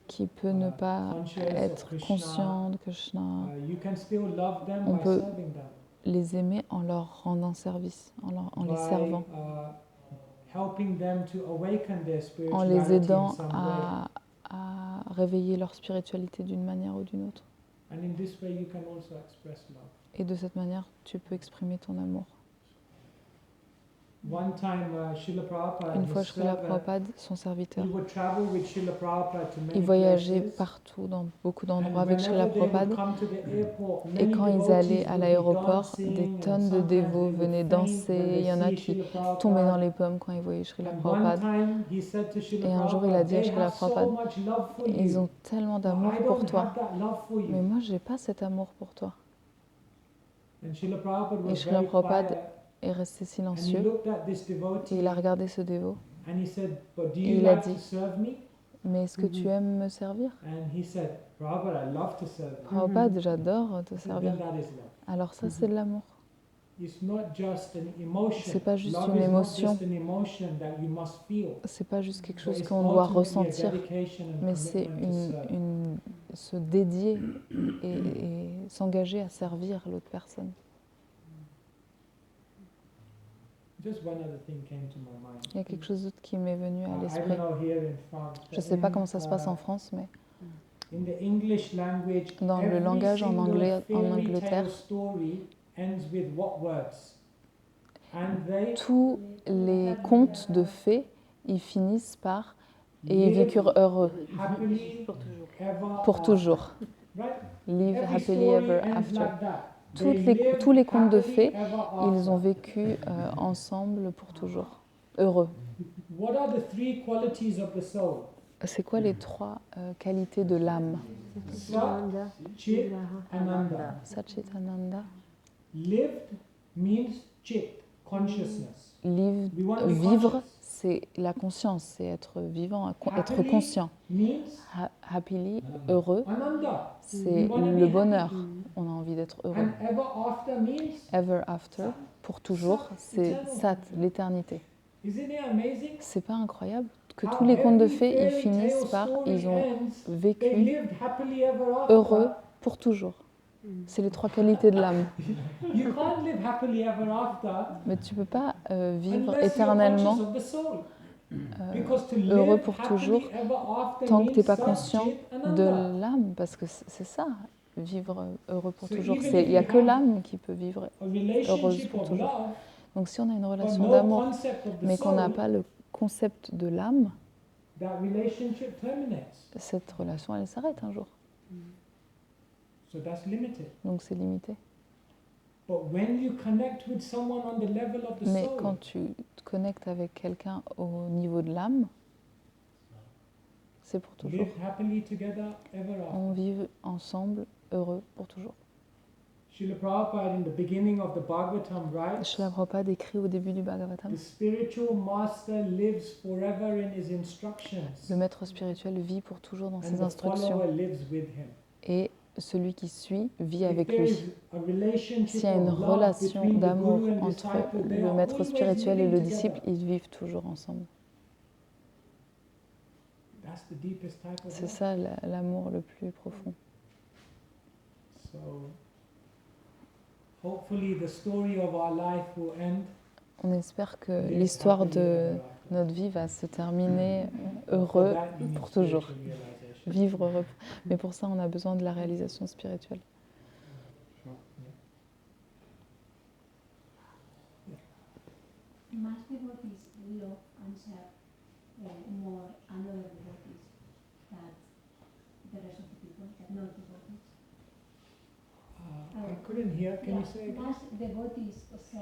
qui peut ne pas conscious of être Krishna, conscient de Krishna, you can still love them on by peut serving them, les aimer en leur rendant service, en les by servant, helping them to awaken their en les spirituality in aidant some way. à réveiller leur spiritualité d'une manière ou d'une autre. And in this way you can also express love. Et de cette manière, tu peux exprimer ton amour. One time, Srila Prabhupada, Une his fois, Srila servant, Prabhupada, son serviteur, he would travel with Srila Prabhupada to many il voyageait places. partout, dans beaucoup And d'endroits avec Srila whenever they would Prabhupada. come to the airport, Et many quand ils devotees allaient à would be l'aéroport, dancing, des and tonnes de sometimes dévots they would venaient faint danser. when they Il y en a see qui Srila Prabhupada. tombaient dans les pommes quand ils voyaient Srila And one Prabhupada. time he said to Srila Et un jour, il a Prabhupada, dit à they Srila have so Prabhupada, much love for ils you, ont tellement but d'amour I pour don't toi, have that love for mais you. moi, j'ai pas cet amour pour toi. And Srila Prabhupada Et was Srila very Prabhupada quiet, est resté and he silencieux looked at this et devotee, il a regardé ce dévot. and he said, but do Et you il a like dit, to serve me? mais est-ce que tu aimes me servir? And he said, Prabhupada, I love to serve you. Prabhupada, j'adore te I said, servir. then that is love. Alors ça, c'est de l'amour. It's not just an emotion. C'est pas juste Love une is not émotion. just an emotion that you must feel. C'est pas juste quelque But chose it's qu'on doit ultimately a ressentir, dedication and mais c'est commitment to serve. se dédier et s'engager à servir l'autre personne. Just one other thing came to my mind. Il y a quelque chose d'autre qui m'est venu à I don't l'esprit. know here in France. Je but sais pas in, comment ça se passe en France, mais In the English language, dans le every langage en single anglais, en fairy Angleterre, tale story ends with what words? And they tous les contes de fées, ils finissent par « et ils live vécurent heureux happily Pour toujours. ever pour after. toujours Right? ». Live Every happily story ever ends after. like that. They lived Tous les contes de happily fées, ever ils ont after. vécu ensemble pour toujours, heureux. What are the three qualities of the soul? C'est quoi les trois qualités de l'âme? Sat, Chit, Ananda. Satchitananda. Lived means Chit, consciousness. Liv- We want to be Vivre, conscious. c'est la conscience, c'est être vivant, être Happily conscient. means Happily, heureux, Ananda. c'est We wanna le be bonheur. happy. On a envie d'être heureux. And ever after means, Ever after, pour toujours, c'est Sat, l'éternité. isn't it amazing? C'est pas incroyable que How tous les contes de every fées, ils fairy finissent tale par, story ils ont ends, they vécu lived happily ever after. heureux pour toujours. C'est les trois qualités de l'âme. You can't live happily ever after Mais tu peux pas vivre unless you're éternellement conscious of the soul. Because to live heureux pour happily toujours ever after tant que tu n'es means pas Sat, conscient Chit, Ananda. de l'âme, parce que c'est ça, vivre heureux pour So toujours. even Il if n'y a we que have l'âme qui peut vivre. A relationship pour of toujours. love, Donc si on a une but relation no d'amour, concept of the mais qu'on n'a soul, pas le concept de l'âme, that relationship terminates. cette relation, elle s'arrête un jour. So that's limited. Donc c'est limité. But when you connect with someone on the level of the Mais soul, quand tu te connectes avec quelqu'un au niveau de l'âme, c'est pour toujours. live happily together ever On after. vit ensemble, heureux pour toujours. Srila Prabhupada in the beginning of the Bhagavatam writes, Srila Prabhupada écrit au début du Bhagavatam, the spiritual master lives forever in his instructions, le maître spirituel vit pour toujours dans and ses the instructions follower lives with him. et celui qui suit vit If avec there lui. is a relationship S'il y a une of love relation between the d'amour guru and entre disciple, they le are maître always spirituel et living le together. disciple, ils vivent toujours ensemble. That's the deepest type of C'est love. ça l'amour le plus profond. So, hopefully the story of our life will end. On espère que live l'histoire happily de ever after. notre vie va se terminer For heureux that, you need pour toujours. spiritual realization. Vivre heureux. Mais pour ça, on a besoin de la réalisation spirituelle. Master devotees love and serve hear. Can you say again? Last devotees said